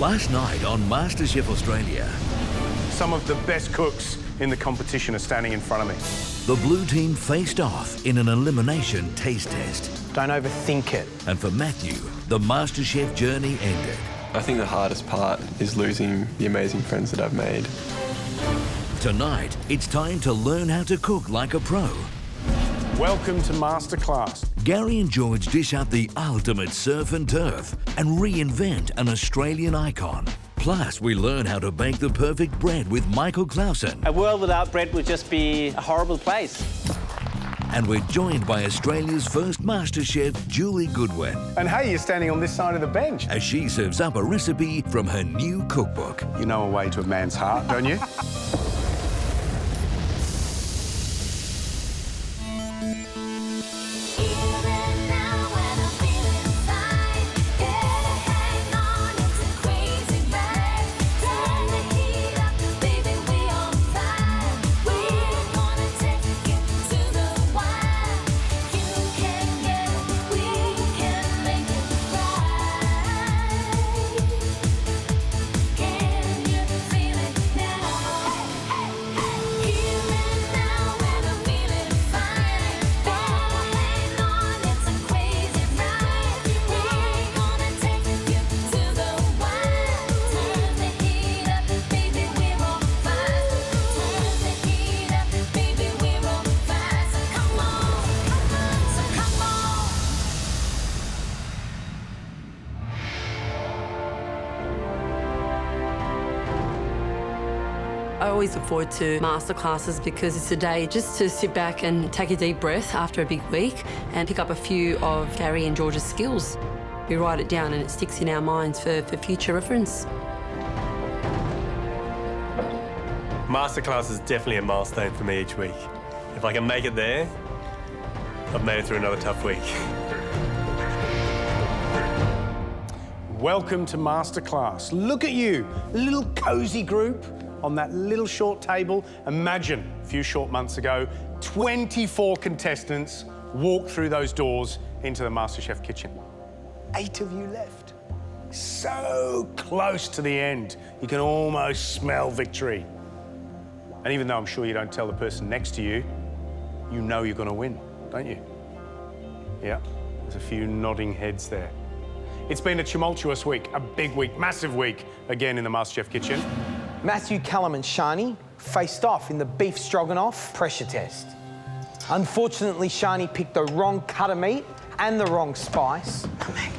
Last night on MasterChef Australia, some of the best cooks in the competition are standing in front of me. the blue team faced off in an elimination taste test. Don't overthink it. And for Matthew, the MasterChef journey ended. I think the hardest part is losing the amazing friends that I've made. Tonight, it's time to learn how to cook like a pro. Welcome to Masterclass. Gary and George dish out the ultimate surf and turf and reinvent an Australian icon. Plus, we learn how to bake the perfect bread with Michael Klausen. A world without bread would just be a horrible place. And we're joined by Australia's first MasterChef, Julie Goodwin, And hey, you're standing on this side of the bench. as she serves up a recipe from her new cookbook. You know a way to a man's heart, don't you? I always look forward to masterclasses because it's a day just to sit back and take a deep breath after a big week and pick up a few of Gary and George's skills. We write it down and it sticks in our minds for future reference. Masterclass is definitely a milestone for me each week. If I can make it there, I've made it through another tough week. Welcome to Masterclass. Look at you, a little cosy group on that little short table. Imagine a few short months ago, 24 contestants walked through those doors into the MasterChef kitchen. 8 of you left. So close to the end, you can almost smell victory. And even though I'm sure you don't tell the person next to you, you know you're gonna win, don't you? Yeah, there's a few nodding heads there. It's been a tumultuous week, a big week, massive week, again in the MasterChef kitchen. Matthew, Callum and Shani faced off in the beef stroganoff pressure test. Unfortunately, Shani picked the wrong cut of meat and the wrong spice.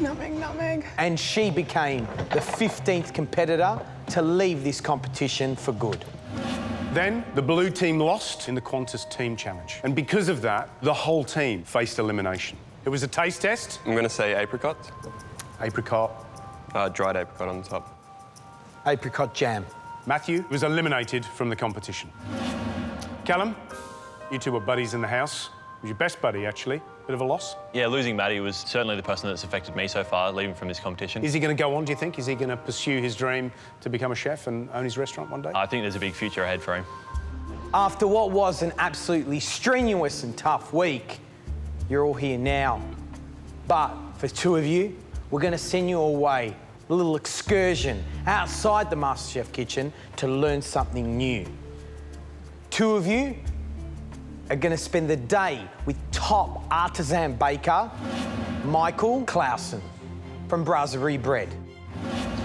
Nutmeg. And she became the 15th competitor to leave this competition for good. Then the blue team lost in the Qantas team challenge. And because of that, the whole team faced elimination. It was a taste test. I'm going to say apricot. Apricot. Dried apricot on the top. Apricot jam. Matthew was eliminated from the competition. Callum, you two were buddies in the house. It was your best buddy, actually. Bit of a loss. Yeah, losing Matty was certainly the person that's affected me so far, leaving from this competition. Is he going to go on, do you think? Is he going to pursue his dream to become a chef and own his restaurant one day? I think there's a big future ahead for him. After what was an absolutely strenuous and tough week, you're all here now. But for 2 of you, we're going to send you away, a little excursion outside the MasterChef kitchen to learn something new. 2 of you are going to spend the day with top artisan baker, Michael Klausen from Brasserie Bread.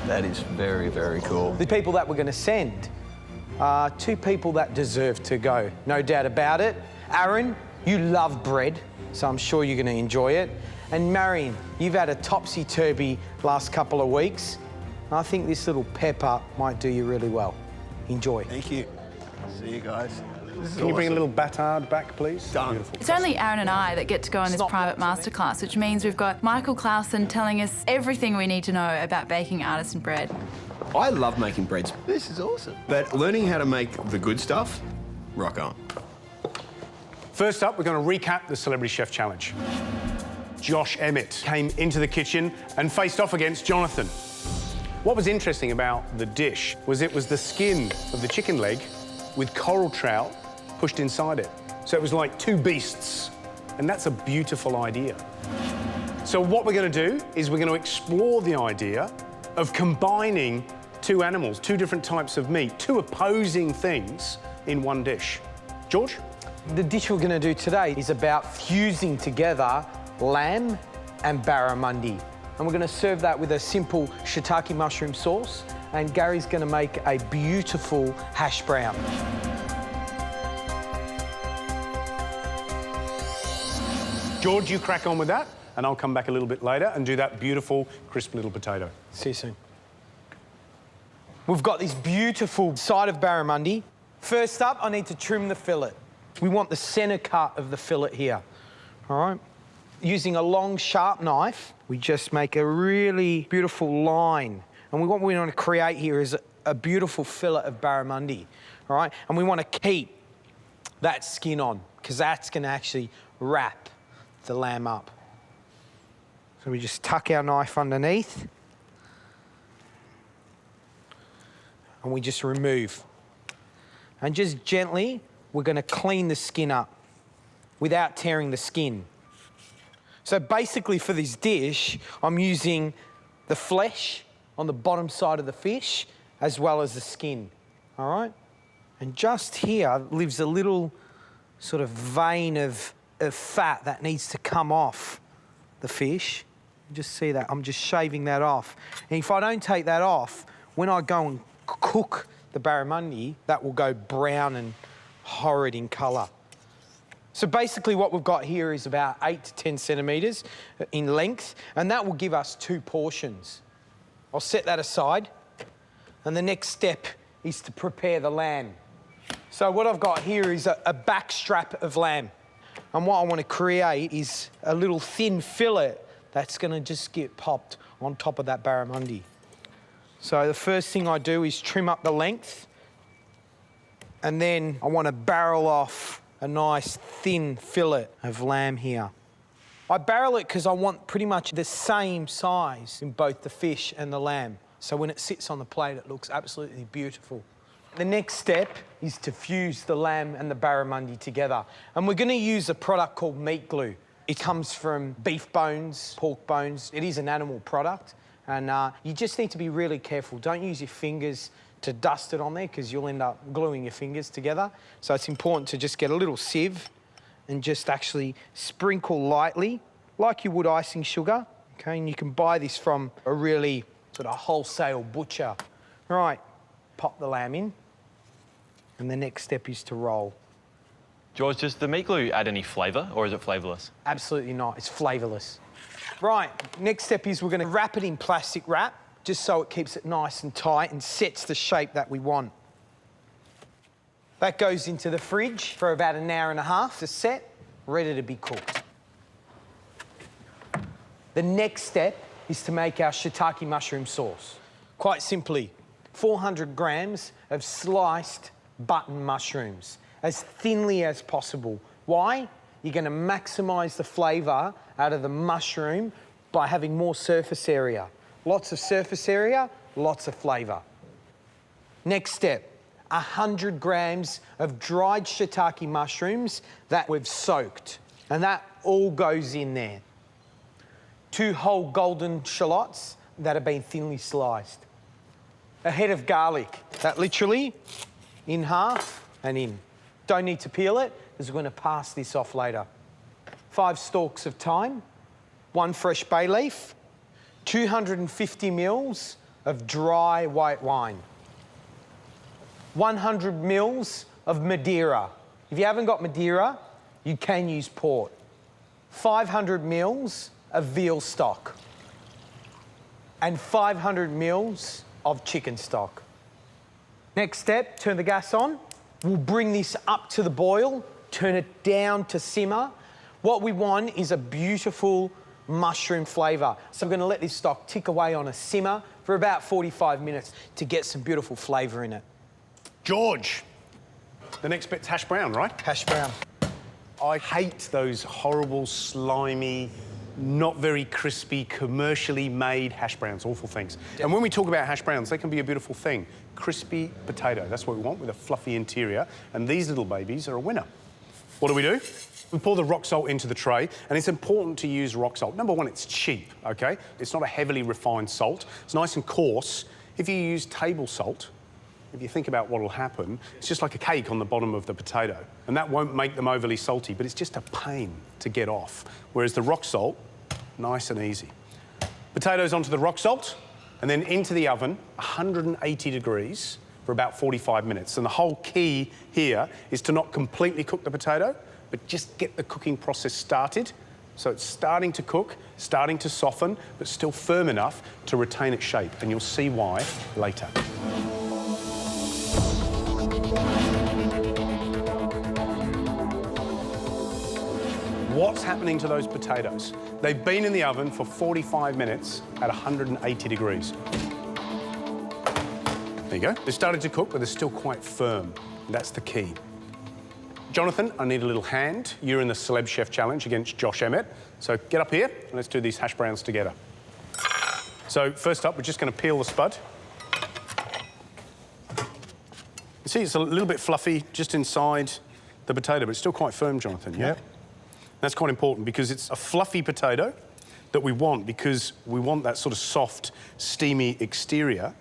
That is very, very cool. The people that we're going to send are 2 people that deserve to go, no doubt about it. Aaron, you love bread, so I'm sure you're going to enjoy it. And Marion, you've had a topsy-turvy last couple of weeks. I think this little pepper might do you really well. Enjoy. Thank you. See you guys. Can you bring a little batard back, please? Done. Beautiful. It's only Aaron and I that get to go on this private masterclass, which means we've got Michael Klausen telling us everything we need to know about baking artisan bread. I love making breads. This is awesome. But learning how to make the good stuff, rock on. First up, we're going to recap the Celebrity Chef Challenge. Josh Emmett came into the kitchen and faced off against Jonathan. What was interesting about the dish was it was the skin of the chicken leg with coral trout pushed inside it. So it was like 2 beasts, and that's a beautiful idea. So what we're going to do is we're going to explore the idea of combining two animals, two different types of meat, two opposing things in one dish. George? The dish we're going to do today is about fusing together lamb and barramundi. And we're going to serve that with a simple shiitake mushroom sauce. And Gary's going to make a beautiful hash brown. George, you crack on with that, and I'll come back a little bit later and do that beautiful, crisp little potato. See you soon. We've got this beautiful side of barramundi. First up, I need to trim the fillet. We want the centre cut of the fillet here, all right? Using a long, sharp knife, we just make a really beautiful line. And what we want to create here is a beautiful fillet of barramundi, all right? And we want to keep that skin on, because that's going to actually wrap the lamb up. So we just tuck our knife underneath, and we just remove. And just gently, we're going to clean the skin up without tearing the skin. So basically for this dish, I'm using the flesh on the bottom side of the fish as well as the skin, all right? And just here lives a little sort of vein of fat that needs to come off the fish. You just see that, I'm just shaving that off. And if I don't take that off, when I go and cook the barramundi, that will go brown and horrid in colour. So basically what we've got here is about 8 to 10 centimetres in length, and that will give us 2 portions. I'll set that aside, and the next step is to prepare the lamb. So what I've got here is a back strap of lamb, and what I want to create is a little thin fillet that's going to just get popped on top of that barramundi. So the first thing I do is trim up the length, and then I want to barrel off a nice thin fillet of lamb here. I barrel it because I want pretty much the same size in both the fish and the lamb. So when it sits on the plate, it looks absolutely beautiful. The next step is to fuse the lamb and the barramundi together. And we're going to use a product called meat glue. It comes from beef bones, pork bones. It is an animal product. And you just need to be really careful. Don't use your fingers to dust it on there because you'll end up gluing your fingers together. So it's important to just get a little sieve and just actually sprinkle lightly, like you would icing sugar, okay? And you can buy this from a really sort of wholesale butcher. Right, pop the lamb in, and the next step is to roll. George, does the meat glue add any flavour, or is it flavourless? Absolutely not, it's flavourless. Right, next step is we're gonna wrap it in plastic wrap, just so it keeps it nice and tight and sets the shape that we want. That goes into the fridge for about an hour and a half to set, ready to be cooked. The next step is to make our shiitake mushroom sauce. Quite simply, 400 grams of sliced button mushrooms, as thinly as possible. Why? You're going to maximise the flavour out of the mushroom by having more surface area. Lots of surface area, lots of flavour. Next step, 100 grams of dried shiitake mushrooms that we've soaked. And that all goes in there. 2 whole golden shallots that have been thinly sliced. A head of garlic, that literally in half and in. Don't need to peel it, because we're going to pass this off later. 5 stalks of thyme, 1 fresh bay leaf, 250 mils of dry white wine, 100 mils of Madeira. If you haven't got Madeira, you can use port. 500 mils of veal stock, and 500 mils of chicken stock. Next step, turn the gas on. We'll bring this up to the boil, turn it down to simmer. What we want is a beautiful mushroom flavour. So we're going to let this stock tick away on a simmer for about 45 minutes to get some beautiful flavour in it. George, the next bit's hash brown, right? Hash brown. I hate those horrible, slimy, not very crispy, commercially made hash browns, awful things. And when we talk about hash browns, they can be a beautiful thing. Crispy potato, that's what we want, with a fluffy interior. And these little babies are a winner. What do? We pour the rock salt into the tray, and it's important to use rock salt. Number one, it's cheap, okay? It's not a heavily refined salt. It's nice and coarse. If you use table salt, if you think about what will happen, it's just like a cake on the bottom of the potato. And that won't make them overly salty, but it's just a pain to get off. Whereas the rock salt, nice and easy. Potatoes onto the rock salt, and then into the oven, 180 degrees for about 45 minutes. And the whole key here is to not completely cook the potato, but just get the cooking process started. So it's starting to cook, starting to soften, but still firm enough to retain its shape. And you'll see why later. What's happening to those potatoes? They've been in the oven for 45 minutes at 180 degrees. There you go. They've started to cook, but they're still quite firm. That's the key. Jonathan, I need a little hand. You're in the Celeb Chef Challenge against Josh Emmett. So get up here and let's do these hash browns together. So first up, we're just going to peel the spud. You see, it's a little bit fluffy just inside the potato, but it's still quite firm, Jonathan, yeah? Yep. That's quite important because it's a fluffy potato that we want because we want that sort of soft, steamy exterior.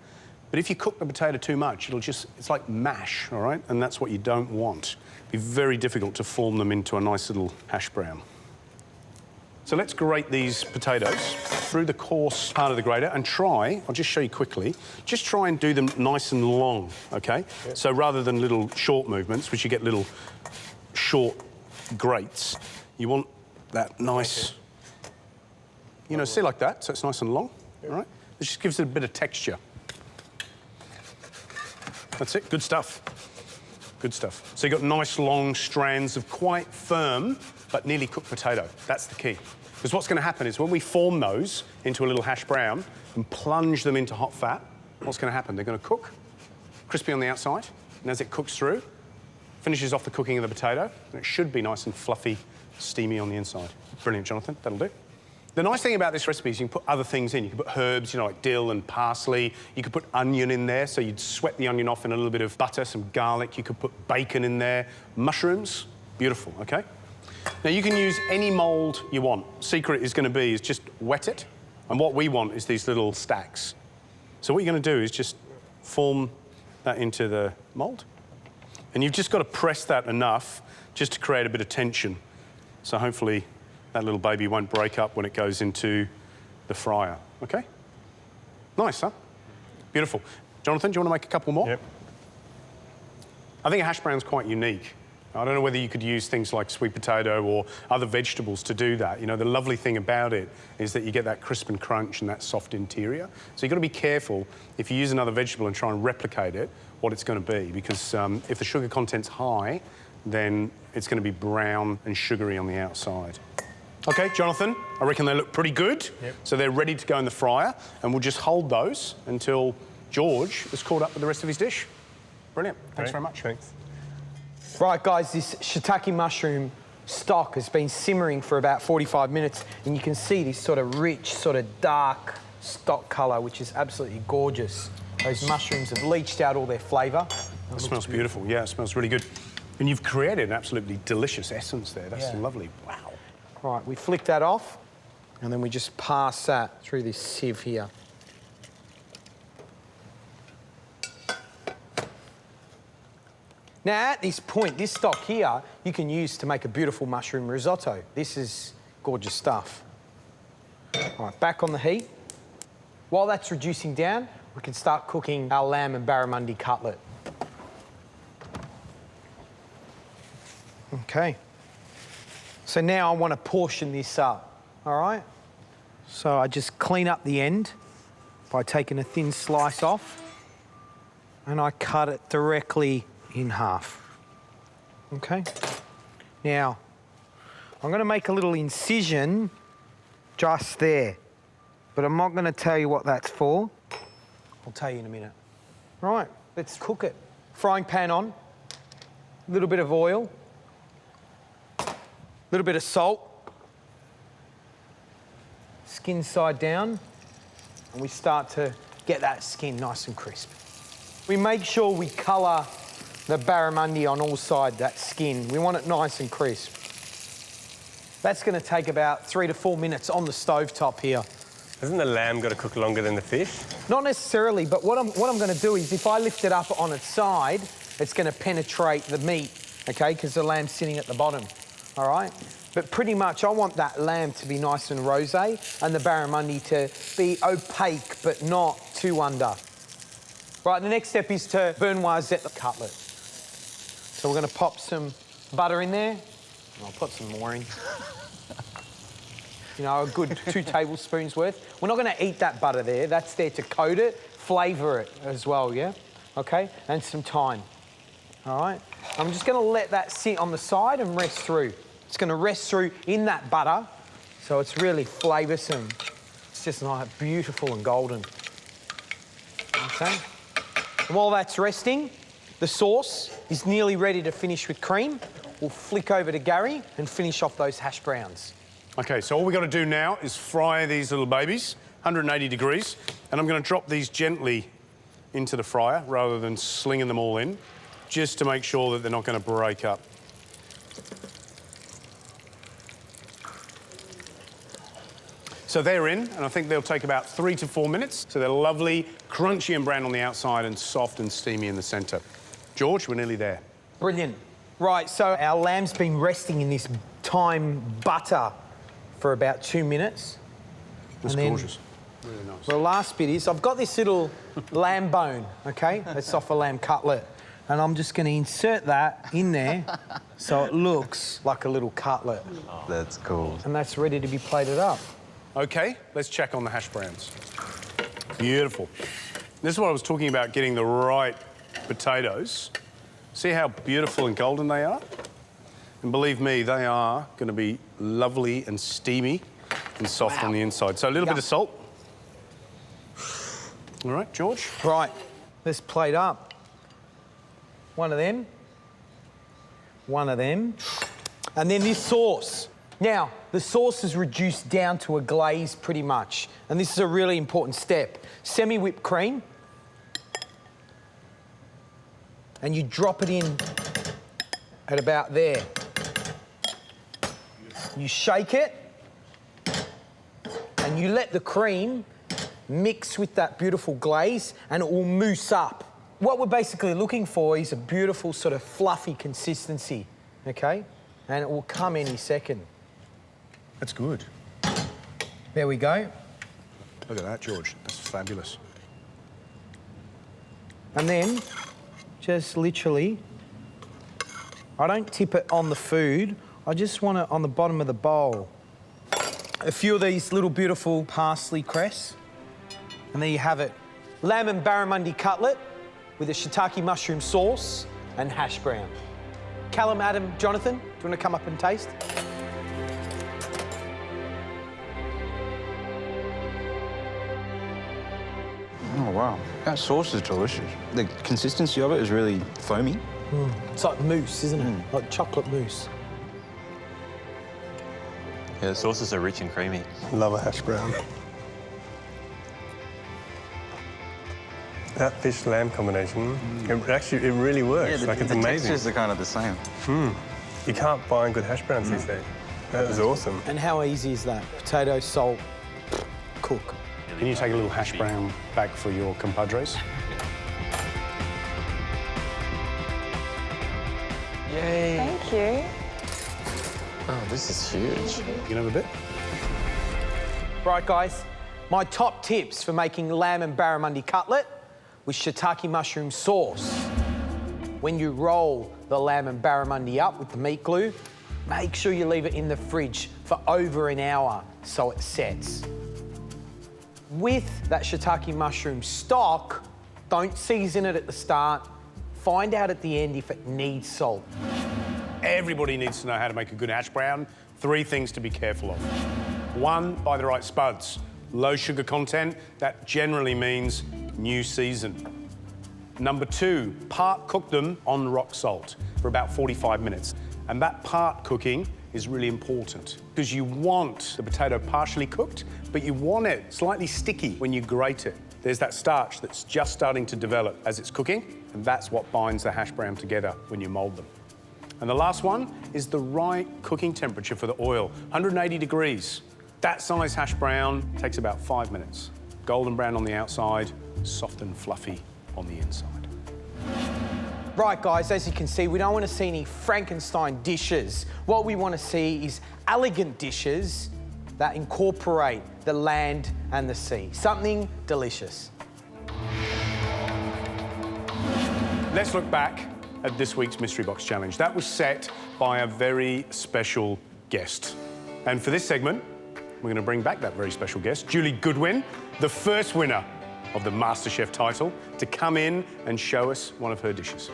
But if you cook the potato too much, it's like mash, all right? And that's what you don't want. It'd be very difficult to form them into a nice little hash brown. So let's grate these potatoes through the coarse part of the grater and I'll just show you quickly, just try and do them nice and long, okay? Yep. So rather than little short movements, which you get little short grates, you want that nice, you know, see like that, so it's nice and long, all right? This just gives it a bit of texture. That's it, good stuff. Good stuff. So you've got nice long strands of quite firm but nearly cooked potato. That's the key. Because what's going to happen is when we form those into a little hash brown and plunge them into hot fat, what's going to happen? They're going to cook, crispy on the outside, and as it cooks through, finishes off the cooking of the potato, and it should be nice and fluffy, steamy on the inside. Brilliant, Jonathan. That'll do. The nice thing about this recipe is you can put other things in. You can put herbs, you know, like dill and parsley. You could put onion in there, so you'd sweat the onion off in a little bit of butter, some garlic. You could put bacon in there. Mushrooms, beautiful, okay? Now, you can use any mould you want. Secret is going to be just wet it, and what we want is these little stacks. So what you're going to do is just form that into the mould, and you've just got to press that enough just to create a bit of tension. So hopefully that little baby won't break up when it goes into the fryer, okay? Nice, huh? Beautiful. Jonathan, do you want to make a couple more? Yep. I think a hash brown's quite unique. I don't know whether you could use things like sweet potato or other vegetables to do that. You know, the lovely thing about it is that you get that crisp and crunch and that soft interior. So you've got to be careful if you use another vegetable and try and replicate it, what it's going to be, because if the sugar content's high, then it's going to be brown and sugary on the outside. OK, Jonathan, I reckon they look pretty good. Yep. So they're ready to go in the fryer, and we'll just hold those until George is caught up with the rest of his dish. Brilliant. Thanks very much. Thanks. Right, guys, this shiitake mushroom stock has been simmering for about 45 minutes, and you can see this sort of rich, sort of dark stock colour, which is absolutely gorgeous. Those mushrooms have leached out all their flavour. It smells beautiful. Yeah, it smells really good. And you've created an absolutely delicious essence there. That's lovely. Wow. Right, we flick that off, and then we just pass that through this sieve here. Now, at this point, this stock here, you can use to make a beautiful mushroom risotto. This is gorgeous stuff. All right, back on the heat. While that's reducing down, we can start cooking our lamb and barramundi cutlet. OK. So now I want to portion this up, all right? So I just clean up the end by taking a thin slice off, and I cut it directly in half. OK? Now, I'm going to make a little incision just there, but I'm not going to tell you what that's for. I'll tell you in a minute. Right, let's cook it. Frying pan on, a little bit of oil, a little bit of salt, skin side down, and we start to get that skin nice and crisp. We make sure we colour the barramundi on all sides, that skin. We want it nice and crisp. That's going to take about 3 to 4 minutes on the stovetop here. Hasn't the lamb got to cook longer than the fish? Not necessarily, but what I'm going to do is if I lift it up on its side, it's going to penetrate the meat, okay, because the lamb's sitting at the bottom, all right? But pretty much I want that lamb to be nice and rosé and the barramundi to be opaque but not too under. Right, the next step is to Bernoisette the cutlet. So we're going to pop some butter in there. I'll put some more in. You know, a good 2 tablespoons worth. We're not going to eat that butter there. That's there to coat it, flavour it as well, yeah? Okay, and some thyme. All right? I'm just going to let that sit on the side and rest through. It's going to rest through in that butter, so it's really flavoursome. It's just like beautiful and golden. Okay? And while that's resting, the sauce is nearly ready to finish with cream. We'll flick over to Gary and finish off those hash browns. OK, so all we've got to do now is fry these little babies, 180 degrees, and I'm going to drop these gently into the fryer rather than slinging them all in, just to make sure that they're not going to break up. So they're in, and I think they'll take about 3 to 4 minutes. So they're lovely, crunchy and brown on the outside and soft and steamy in the centre. George, we're nearly there. Brilliant. Right, so our lamb's been resting in this thyme butter for about 2 minutes. That's gorgeous. Really nice. The last bit is, I've got this little lamb bone, OK? That's off a lamb cutlet. And I'm just going to insert that in there so it looks like a little cutlet. Oh, that's cool. And that's ready to be plated up. OK, let's check on the hash browns. Beautiful. This is what I was talking about, getting the right potatoes. See how beautiful and golden they are? And believe me, they are going to be lovely and steamy and soft on the inside. So a little bit of salt. All right, George? Right, let's plate up. One of them. One of them. And then this sauce. Now, the sauce is reduced down to a glaze pretty much. And this is a really important step. Semi-whipped cream. And you drop it in at about there. You shake it. And you let the cream mix with that beautiful glaze and it will mousse up. What we're basically looking for is a beautiful sort of fluffy consistency, okay? And it will come any second. That's good. There we go. Look at that, George. That's fabulous. And then, just literally, I don't tip it on the food. I just want it on the bottom of the bowl. A few of these little beautiful parsley cress. And there you have it. Lamb and barramundi cutlet with a shiitake mushroom sauce and hash brown. Callum, Adam, Jonathan, do you want to come up and taste? Oh, wow. That sauce is delicious. The consistency of it is really foamy. It's like mousse, isn't it? Like chocolate mousse. Yeah, the sauces are rich and creamy. Love a hash brown. That fish-lamb combination, it really works. Yeah, like, it's the amazing. textures are kind of the same. You can't find good hash browns these days. That is awesome. And how easy is that? Potato, salt, cook. Can you take a little hash brown back for your compadres? Yay. Thank you. Oh, this is huge. You can have a bit. Right, guys, my top tips for making lamb and barramundi cutlet with shiitake mushroom sauce. When you roll the lamb and barramundi up with the meat glue, make sure you leave it in the fridge for over an hour so it sets. With that shiitake mushroom stock, don't season it at the start. Find out at the end if it needs salt. Everybody needs to know how to make a good hash brown. 3 things to be careful of. 1, buy the right spuds. Low sugar content, that generally means new season. Number 2, part cook them on rock salt for about 45 minutes. And that part cooking is really important because you want the potato partially cooked, but you want it slightly sticky when you grate it. There's that starch that's just starting to develop as it's cooking, and that's what binds the hash brown together when you mould them. And the last one is the right cooking temperature for the oil, 180 degrees. That size hash brown takes about 5 minutes. Golden brown on the outside, soft and fluffy on the inside. Right, guys, as you can see, we don't want to see any Frankenstein dishes. What we want to see is elegant dishes that incorporate the land and the sea. Something delicious. Let's look back at this week's Mystery Box Challenge. That was set by a very special guest. And for this segment, we're going to bring back that very special guest, Julie Goodwin, the first winner of the MasterChef title, to come in and show us one of her dishes.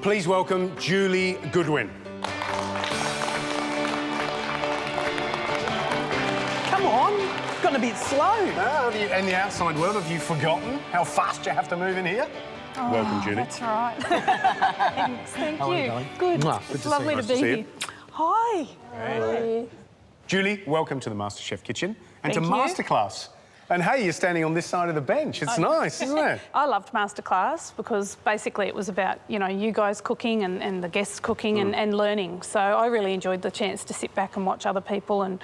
Please welcome Julie Goodwin. Come on, gone a bit slow. In the outside world, have you forgotten how fast you have to move in here? Oh, welcome, Julie. That's right. Thanks, thank How are you you. going? Good. Mwah, good It's to see lovely you. to Nice be to see here. you. Hi. Hey. Julie, welcome to the MasterChef Kitchen and Thank to you. Masterclass. And hey, you're standing on this side of the bench. It's nice, isn't it? I loved Masterclass because basically it was about, you know, you guys cooking and the guests cooking and learning. So I really enjoyed the chance to sit back and watch other people and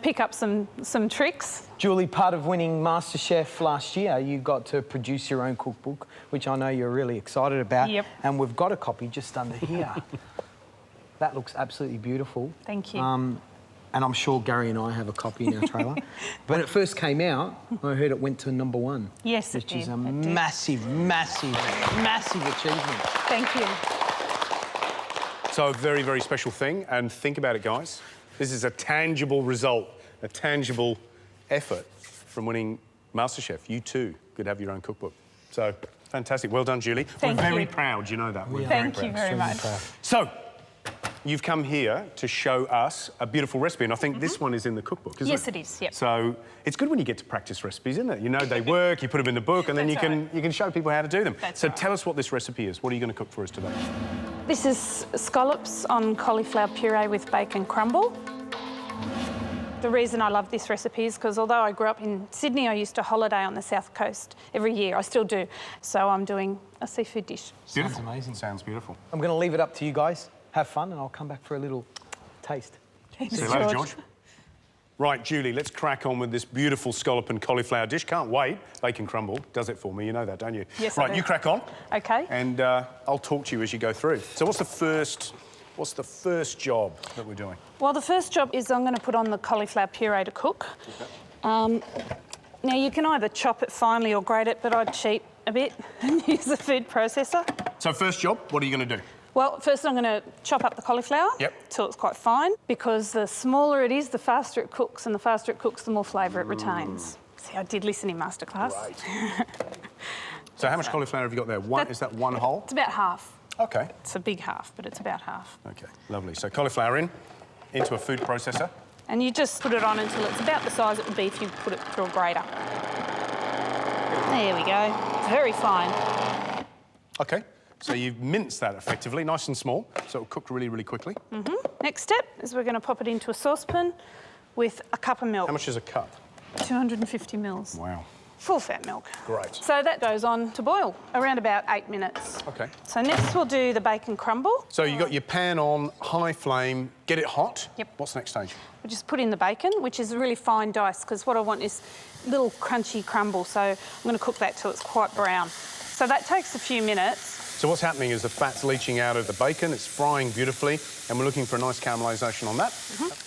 pick up some tricks. Julie, part of winning MasterChef last year, you got to produce your own cookbook, which I know you're really excited about. Yep. And we've got a copy just under here. That looks absolutely beautiful. Thank you. And I'm sure Gary and I have a copy in our trailer. When it first came out, I heard it went to #1. Yes, which it is did. a It did. massive, massive, massive achievement. Thank you. So a very, very special thing. And think about it, guys. This is a tangible result, a tangible effort from winning MasterChef. You too could have your own cookbook. So fantastic. Well done, Julie. Thank We're very you. proud, you know that. We're Thank very you proud. very much. So, you've come here to show us a beautiful recipe, and I think this one is in the cookbook, isn't Yes, it? it is, yep. So, it's good when you get to practice recipes, isn't it? You know they work, you put them in the book, and then That's you can show people how to do them. That's so right. tell us what this recipe is. What are you going to cook for us today? This is scallops on cauliflower puree with bacon crumble. The reason I love this recipe is because although I grew up in Sydney, I used to holiday on the south coast every year. I still do. So I'm doing a seafood dish. Beautiful. Sounds amazing. Sounds beautiful. I'm going to leave it up to you guys. Have fun, and I'll come back for a little taste. Thanks, See you later, George. Right, Julie, let's crack on with this beautiful scallop and cauliflower dish. Can't wait. Bacon crumble does it for me. You know that, don't you? Yes, I Right, do. you crack on. Okay. And I'll talk to you as you go through. So what's the first job that we're doing? Well, the first job is I'm going to put on the cauliflower puree to cook. Now, you can either chop it finely or grate it, but I'd cheat a bit and use a food processor. So first job, what are you going to do? Well, first I'm going to chop up the cauliflower till it's quite fine, because the smaller it is, the faster it cooks, and the faster it cooks, the more flavour it retains. See, I did listen in Masterclass. Right. So how much cauliflower have you got there? Is that one whole? It's about half. Okay. It's a big half, but it's about half. Okay, lovely. So cauliflower into a food processor. And you just put it on until it's about the size it would be if you put it through a grater. There we go. It's very fine. Okay, so you've minced that effectively, nice and small, so it'll cook really, really quickly. Next step is we're going to pop it into a saucepan with a cup of milk. How much is a cup? 250 mils. Wow. Full fat milk. Great. So that goes on to boil around about 8 minutes. Okay. So next we'll do the bacon crumble. So you got your pan on, high flame, get it hot. Yep. What's the next stage? We'll just put in the bacon, which is a really fine dice, because what I want is little crunchy crumble. So I'm going to cook that till it's quite brown. So that takes a few minutes. So what's happening is the fat's leaching out of the bacon, it's frying beautifully, and we're looking for a nice caramelisation on that.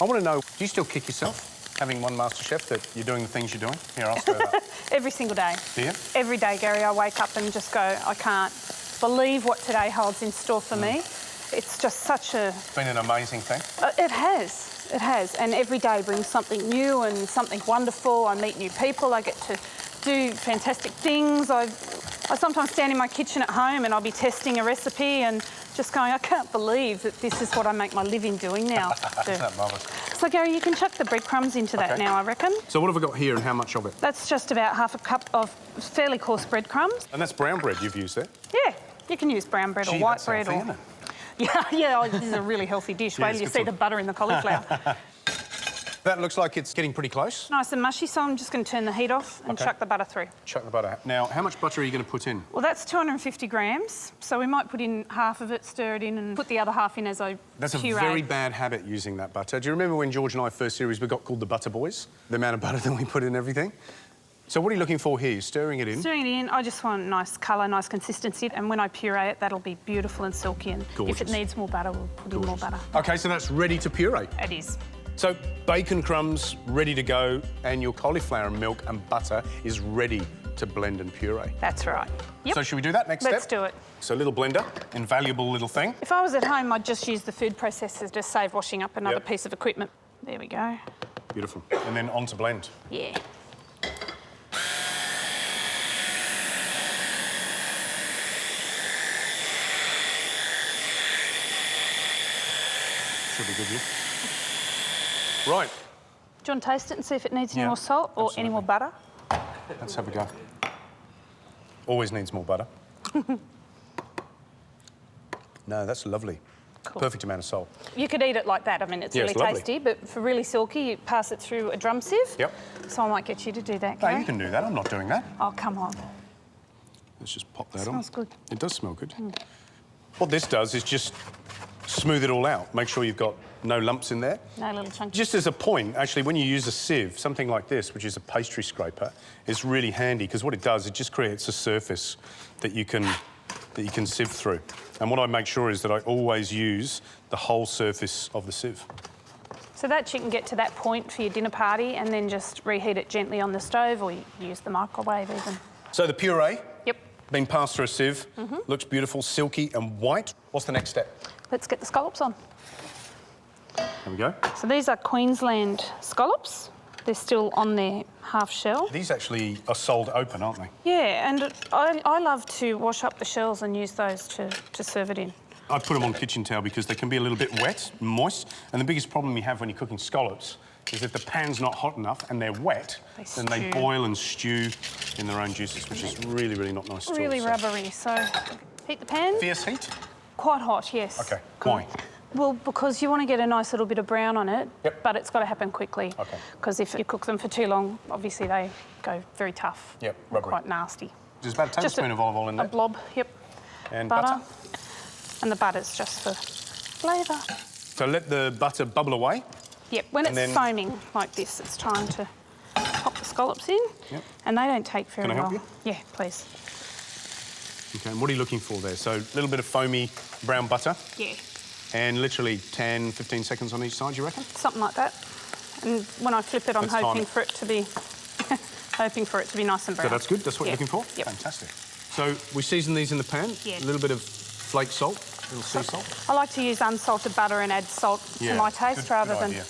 I want to know, do you still kick yourself, having won MasterChef, that you're doing the things you're doing? Here, I'll stir that. Every single day. Do you? Every day, Gary, I wake up and just go, I can't believe what today holds in store for me. It's just such a... It's been an amazing thing. It has. It has. And every day brings something new and something wonderful. I meet new people. I get to do fantastic things. I sometimes stand in my kitchen at home and I'll be testing a recipe and just going, I can't believe that this is what I make my living doing now. Isn't that marvellous? So, Gary, you can chuck the breadcrumbs into that now, I reckon. So what have we got here and how much of it? That's just about half a cup of fairly coarse breadcrumbs. And that's brown bread you've used there? Yeah, you can use brown bread or Gee, white that's bread. healthy, isn't it? Yeah, this is a really healthy dish. Yeah, Wait it's till you good see fun. the butter in the cauliflower. That looks like it's getting pretty close. Nice and mushy, so I'm just going to turn the heat off and chuck the butter through. Chuck the butter. Now, how much butter are you going to put in? Well, that's 250 grams, so we might put in half of it, stir it in, and put the other half in as I That's puree. a very bad habit, using that butter. Do you remember when George and I first series we got called the Butter Boys? The amount of butter that we put in everything? So what are you looking for here? You're stirring it in? Stirring it in, I just want nice colour, nice consistency, and when I puree it, that'll be beautiful and silky, and Gorgeous. if it needs more butter, we'll put in more butter. OK, so that's ready to puree. It is. So bacon crumbs ready to go, and your cauliflower and milk and butter is ready to blend and puree. That's right. Yep. So should we do that next step? Let's do it. So a little blender, invaluable little thing. If I was at home, I'd just use the food processor to save washing up another piece of equipment. There we go. Beautiful. And then on to blend. Yeah. Should be good, yeah. Right. Do you want to taste it and see if it needs any Yeah, more salt or any more butter? Let's have a go. Always needs more butter. No, that's lovely. Cool. Perfect amount of salt. You could eat it like that. I mean, it's really lovely. tasty, but for really silky, you pass it through a drum sieve. Yep. So I might get you to do that, No, Gary. you can do that. I'm not doing that. Oh, come on. Let's just pop that on. Smells good. It does smell good. What this does is just smooth it all out. Make sure you've got no lumps in there. No little chunky. Just as a point, actually, when you use a sieve, something like this, which is a pastry scraper, is really handy because what it does, it just creates a surface that you can sieve through. And what I make sure is that I always use the whole surface of the sieve. So that you can get to that point for your dinner party and then just reheat it gently on the stove, or you use the microwave even. So the puree, Yep. been passed through a sieve, looks beautiful, silky and white. What's the next step? Let's get the scallops on. There we go. So these are Queensland scallops. They're still on their half shell. These actually are sold open, aren't they? Yeah, and I love to wash up the shells and use those to serve it in. I put them on kitchen towel because they can be a little bit wet, moist, and the biggest problem you have when you're cooking scallops is if the pan's not hot enough and they're wet, then they boil and stew in their own juices, which is really, really not nice at all. Really rubbery, so heat the pan. Fierce heat? Quite hot, yes. OK, why? Well, because you want to get a nice little bit of brown on it, but it's got to happen quickly. OK. Because if you cook them for too long, obviously they go very tough. Yep, rubbery. Quite nasty. There's about a tablespoon of olive oil in there. A blob, yep. And butter. And the butter's just for flavour. So let the butter bubble away. Yep, when And it's then- foaming like this, it's time to pop the scallops in. Yep. And they don't take very Can I help long. you? Yeah, please. OK, and what are you looking for there? So a little bit of foamy brown butter. Yeah. And literally 10, 15 seconds on each side, you reckon? Something like that. And when I flip it, I'm Let's time hoping it. for it to be nice and brown. So that's good? That's what Yep. you're looking for? Yep. Fantastic. So we season these in the pan. Yeah. A little bit of flake salt, a little sea salt. I like to use unsalted butter and add salt to my taste rather than... Idea.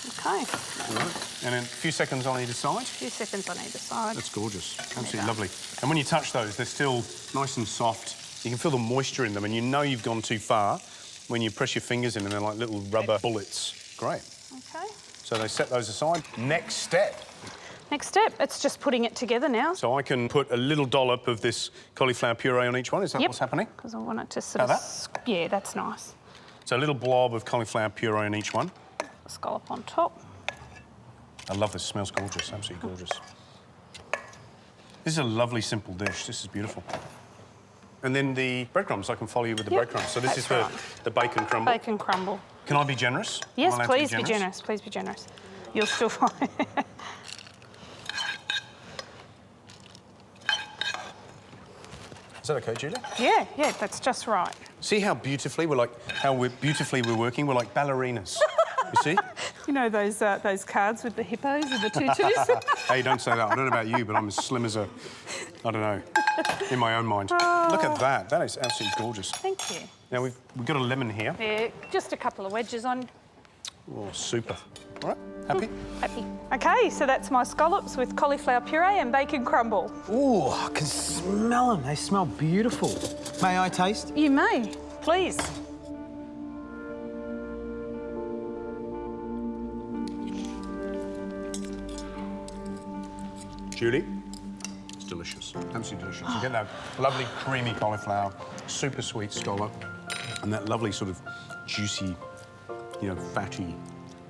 OK. All right. And then a few seconds on either side. A few seconds on either side. That's gorgeous. Absolutely lovely. And when you touch those, they're still nice and soft. You can feel the moisture in them, and you know you've gone too far when you press your fingers in and they're like little rubber bullets. Great. OK. So they set those aside. Next step. Next step, it's just putting it together now. So I can put a little dollop of this cauliflower puree on each one. Is that what's happening? Because I want it to sort How of... that? Yeah, that's nice. So a little blob of cauliflower puree on each one. A scallop on top. I love this. It smells gorgeous. Absolutely gorgeous. This is a lovely, simple dish. This is beautiful. And then the breadcrumbs. I can follow you with the breadcrumbs. So this is for the bacon crumble. Bacon crumble. Can I be generous? Yes, Am I allowed to please be generous. Please be generous. You'll still find... Is that OK, Julia? Yeah, that's just right. See how beautifully we're working? We're like ballerinas. You see? You know those cards with the hippos and the tutus? Hey, don't say that. I don't know about you, but I'm as slim as a... I don't know, in my own mind. Look at that. That is absolutely gorgeous. Thank you. Now, we've got a lemon here. Yeah, just a couple of wedges on. Oh, super. All right, happy? Happy. OK, so that's my scallops with cauliflower puree and bacon crumble. Ooh, I can smell them. They smell beautiful. May I taste? You may, please. Julie, it's delicious. Absolutely delicious. You get that lovely creamy cauliflower, super sweet scallop, and that lovely sort of juicy, you know, fatty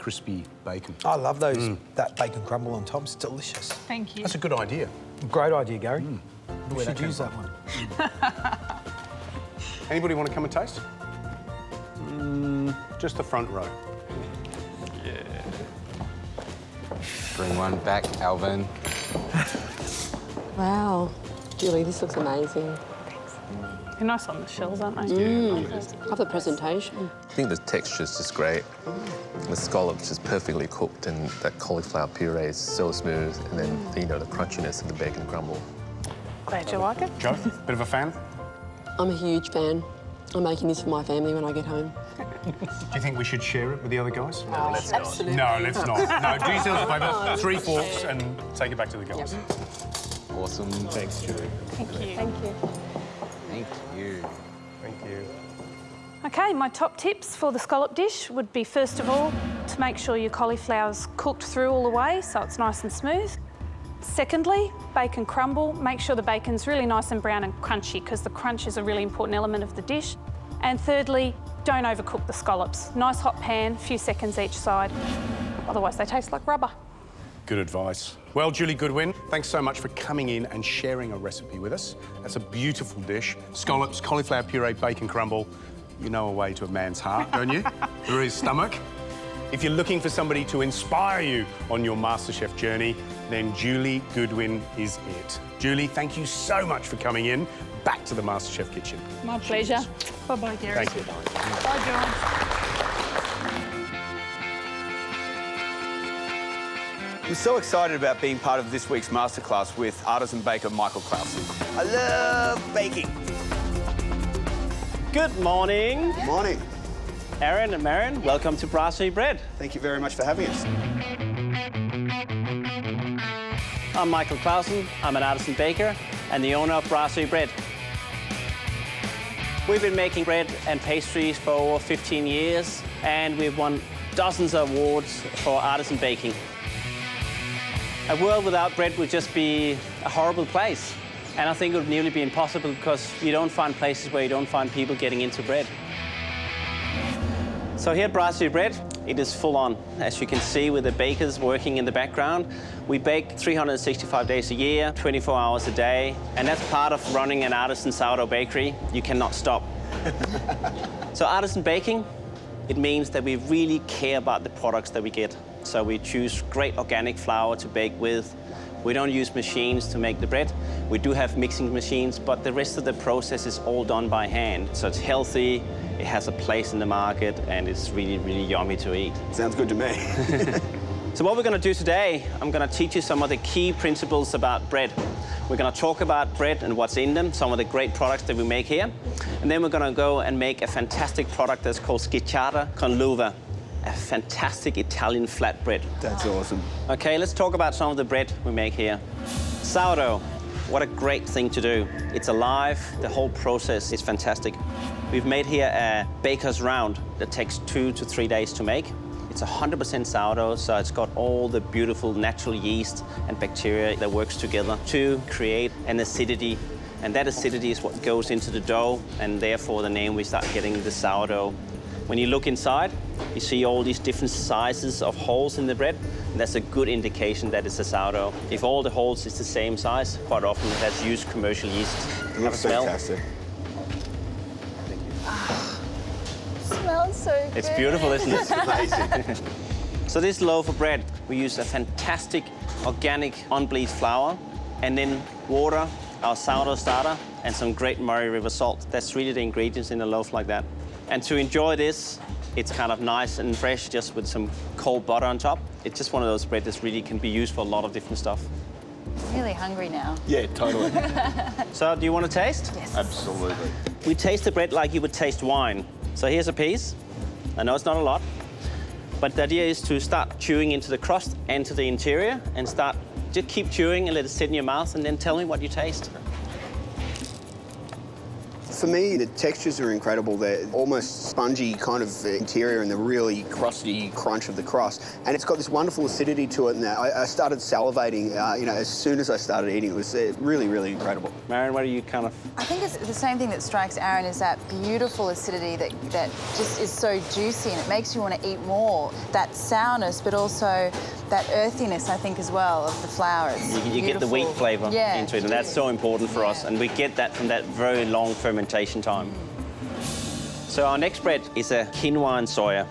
crispy bacon. I love those, that bacon crumble on top. It's delicious. Thank you. That's a good idea. Great idea, Gary. We Where'd should that use come that one. Anybody want to come and taste? Just the front row. Bring one back, Alvin. Wow. Julie, this looks amazing. They're nice on the shells, aren't they? Love the presentation. I think the texture's just great. The scallops is perfectly cooked and that cauliflower puree is so smooth, and then, you know, the crunchiness of the bacon crumble. Glad you like it. Joe, bit of a fan? I'm a huge fan. I'm making this for my family when I get home. Do you think we should share it with the other guys? No, let's absolutely. No, let's not. No, do yourselves a favour. 3 forks and take it back to the guys. Awesome. Thanks, Julie. Thank you. Thank you. Thank you. Thank you. Okay, my top tips for the scallop dish would be, first of all, to make sure your cauliflower's cooked through all the way so it's nice and smooth. Secondly, bacon crumble. Make sure the bacon's really nice and brown and crunchy because the crunch is a really important element of the dish. And thirdly, don't overcook the scallops. Nice hot pan, a few seconds each side. Otherwise, they taste like rubber. Good advice. Well, Julie Goodwin, thanks so much for coming in and sharing a recipe with us. That's a beautiful dish. Scallops, cauliflower puree, bacon crumble. You know a way to a man's heart, don't you? Through his stomach. If you're looking for somebody to inspire you on your MasterChef journey, then Julie Goodwin is it. Julie, thank you so much for coming in. Back to the MasterChef kitchen. My pleasure. Bye-bye, Gary. Thank you. Bye, John. I'm so excited about being part of this week's masterclass with artisan baker Michael Klausen. I love baking. Good morning. Good morning. Aaron and Marion, welcome to Brasserie Bread. Thank you very much for having us. I'm Michael Klausen. I'm an artisan baker and the owner of Brasserie Bread. We've been making bread and pastries for over 15 years, and we've won dozens of awards for artisan baking. A world without bread would just be a horrible place. And I think it would nearly be impossible because you don't find places where you don't find people getting into bread. So here at Brasserie Bread, it is full on. As you can see with the bakers working in the background, we bake 365 days a year, 24 hours a day, and that's part of running an artisan sourdough bakery. You cannot stop. So artisan baking, it means that we really care about the products that we get. So we choose great organic flour to bake with. We don't use machines to make the bread. We do have mixing machines, but the rest of the process is all done by hand. So it's healthy, it has a place in the market, and it's really, really yummy to eat. Sounds good to me. So what we're going to do today, I'm going to teach you some of the key principles about bread. We're going to talk about bread and what's in them, some of the great products that we make here. And then we're going to go and make a fantastic product that's called Skata Conova, a fantastic Italian flatbread. That's awesome. Okay, let's talk about some of the bread we make here. Sourdough, what a great thing to do. It's alive, the whole process is fantastic. We've made here a baker's round that takes 2 to 3 days to make. It's 100% sourdough, so it's got all the beautiful natural yeast and bacteria that works together to create an acidity. And that acidity is what goes into the dough, and therefore the name we start getting the sourdough. When you look inside, you see all these different sizes of holes in the bread. And that's a good indication that it's a sourdough. If all the holes is the same size, quite often it has used commercial yeast. It looks fantastic. Smells so good. It's beautiful, isn't it? It's amazing. So this loaf of bread, we use a fantastic organic unbleached flour, and then water, our sourdough starter, and some great Murray River salt. That's really the ingredients in a loaf like that. And to enjoy this, it's kind of nice and fresh, just with some cold butter on top. It's just one of those bread that really can be used for a lot of different stuff. I'm really hungry now. Yeah, totally. So, do you want to taste? Yes. Absolutely. We taste the bread like you would taste wine. So here's a piece. I know it's not a lot, but the idea is to start chewing into the crust and to the interior, and just keep chewing and let it sit in your mouth, and then tell me what you taste. For me, the textures are incredible. They're almost spongy kind of interior and the really crusty crunch of the crust. And it's got this wonderful acidity to it. And I started salivating, as soon as I started eating. It was really, really incredible. Marion, what are you kind of... I think it's the same thing that strikes Aaron is that beautiful acidity that just is so juicy and it makes you want to eat more. That sourness, but also that earthiness, I think, as well, of the flour. You get the wheat flavour into it, and that's so important for us. And we get that from that very long fermentation time. So our next bread is a quinoa and soya,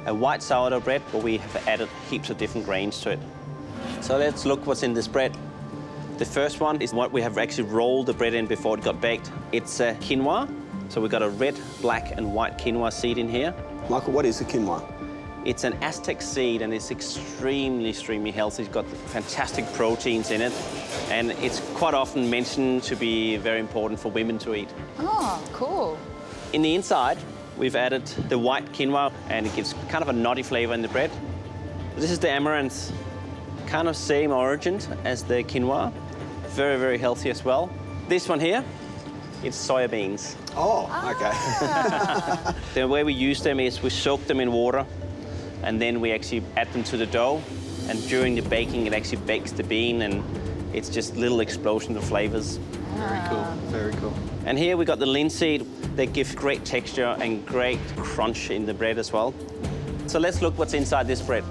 a white sourdough bread, where we have added heaps of different grains to it. So let's look what's in this bread. The first one is what we have actually rolled the bread in before it got baked. It's a quinoa. So we've got a red, black, and white quinoa seed in here. Michael, what is a quinoa? It's an Aztec seed, and it's extremely healthy. It's got fantastic proteins in it, and it's quite often mentioned to be very important for women to eat. Oh, cool. In the inside, we've added the white quinoa, and it gives kind of a nutty flavor in the bread. This is the amaranth, kind of same origin as the quinoa. Very healthy as well. This one here, it's soya beans. Oh, okay. The way we use them is we soak them in water, and then we actually add them to the dough. And during the baking, it actually bakes the bean, and it's just little explosion of flavors. Very cool, very cool. And here we got the linseed. They give great texture and great crunch in the bread as well. So let's look what's inside this bread.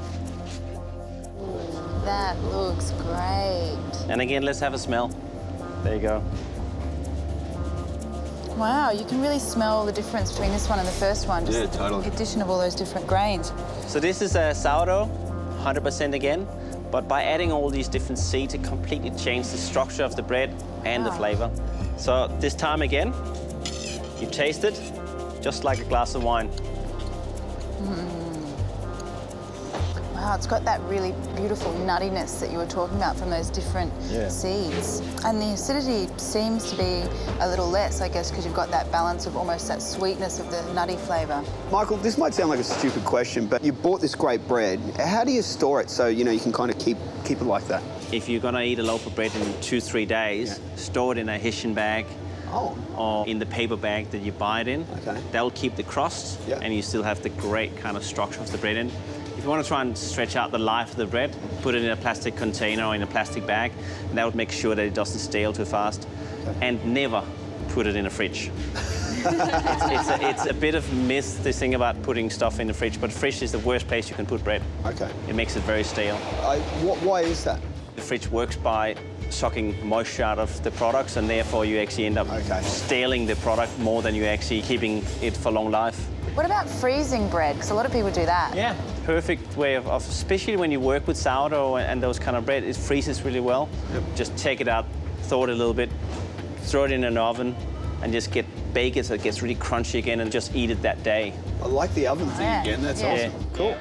That looks great. And again, let's have a smell. There you go. Wow, you can really smell the difference between this one and the first one. Just the addition of all those different grains. So this is a sourdough, 100% again, but by adding all these different seeds, it completely changed the structure of the bread and the flavor. So this time again, you taste it just like a glass of wine. Wow, it's got that really beautiful nuttiness that you were talking about from those different seeds. And the acidity seems to be a little less, I guess, because you've got that balance of almost that sweetness of the nutty flavour. Michael, this might sound like a stupid question, but you bought this great bread. How do you store it so, you can kind of keep it like that? If you're going to eat a loaf of bread in 2-3 days, store it in a Hessian bag. Or in the paper bag that you buy it in. That will keep the crust, and you still have the great kind of structure of the bread in. If you want to try and stretch out the life of the bread, put it in a plastic container or in a plastic bag, and that would make sure that it doesn't stale too fast. And never put it in a fridge. It's a bit of myth, this thing about putting stuff in the fridge, but fridge is the worst place you can put bread. It makes it very stale. Why is that? The fridge works by sucking moisture out of the products, and therefore you actually end up staling the product more than you actually keeping it for long life. What about freezing bread? Because a lot of people do that. Yeah, perfect way of especially when you work with sourdough and those kind of bread, it freezes really well. Just take it out, thaw it a little bit, throw it in an oven, and just bake it so it gets really crunchy again, and just eat it that day. I like the oven thing again. That's awesome. Cool.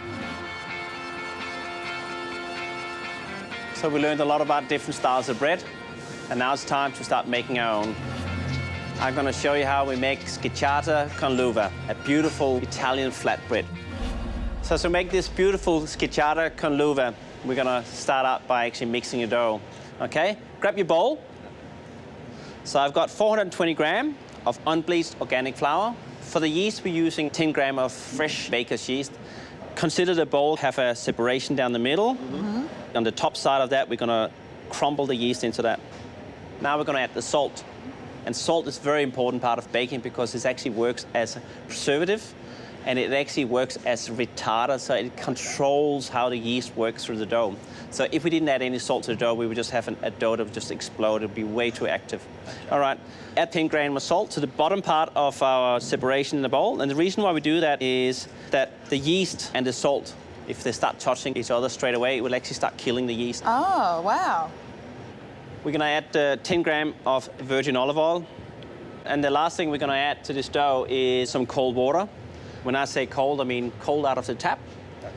So we learned a lot about different styles of bread, and now it's time to start making our own. I'm going to show you how we make Skata Conova, a beautiful Italian flatbread. So to make this beautiful Skata Conova, we're going to start out by actually mixing your dough. Okay, grab your bowl. So I've got 420 gram of unbleached organic flour. For the yeast, we're using 10 gram of fresh baker's yeast. Consider the bowl have a separation down the middle. On the top side of that, we're going to crumble the yeast into that. Now we're going to add the salt. And salt is a very important part of baking because it actually works as a preservative, and it actually works as a retarder, so it controls how the yeast works through the dough. So if we didn't add any salt to the dough, we would just have a dough that would just explode. It would be way too active. All right, add 10 grams of salt to the bottom part of our separation in the bowl. And the reason why we do that is that the yeast and the salt, if they start touching each other straight away, it will actually start killing the yeast. Oh, wow. We're going to add 10 grams of virgin olive oil. And the last thing we're going to add to this dough is some cold water. When I say cold, I mean cold out of the tap.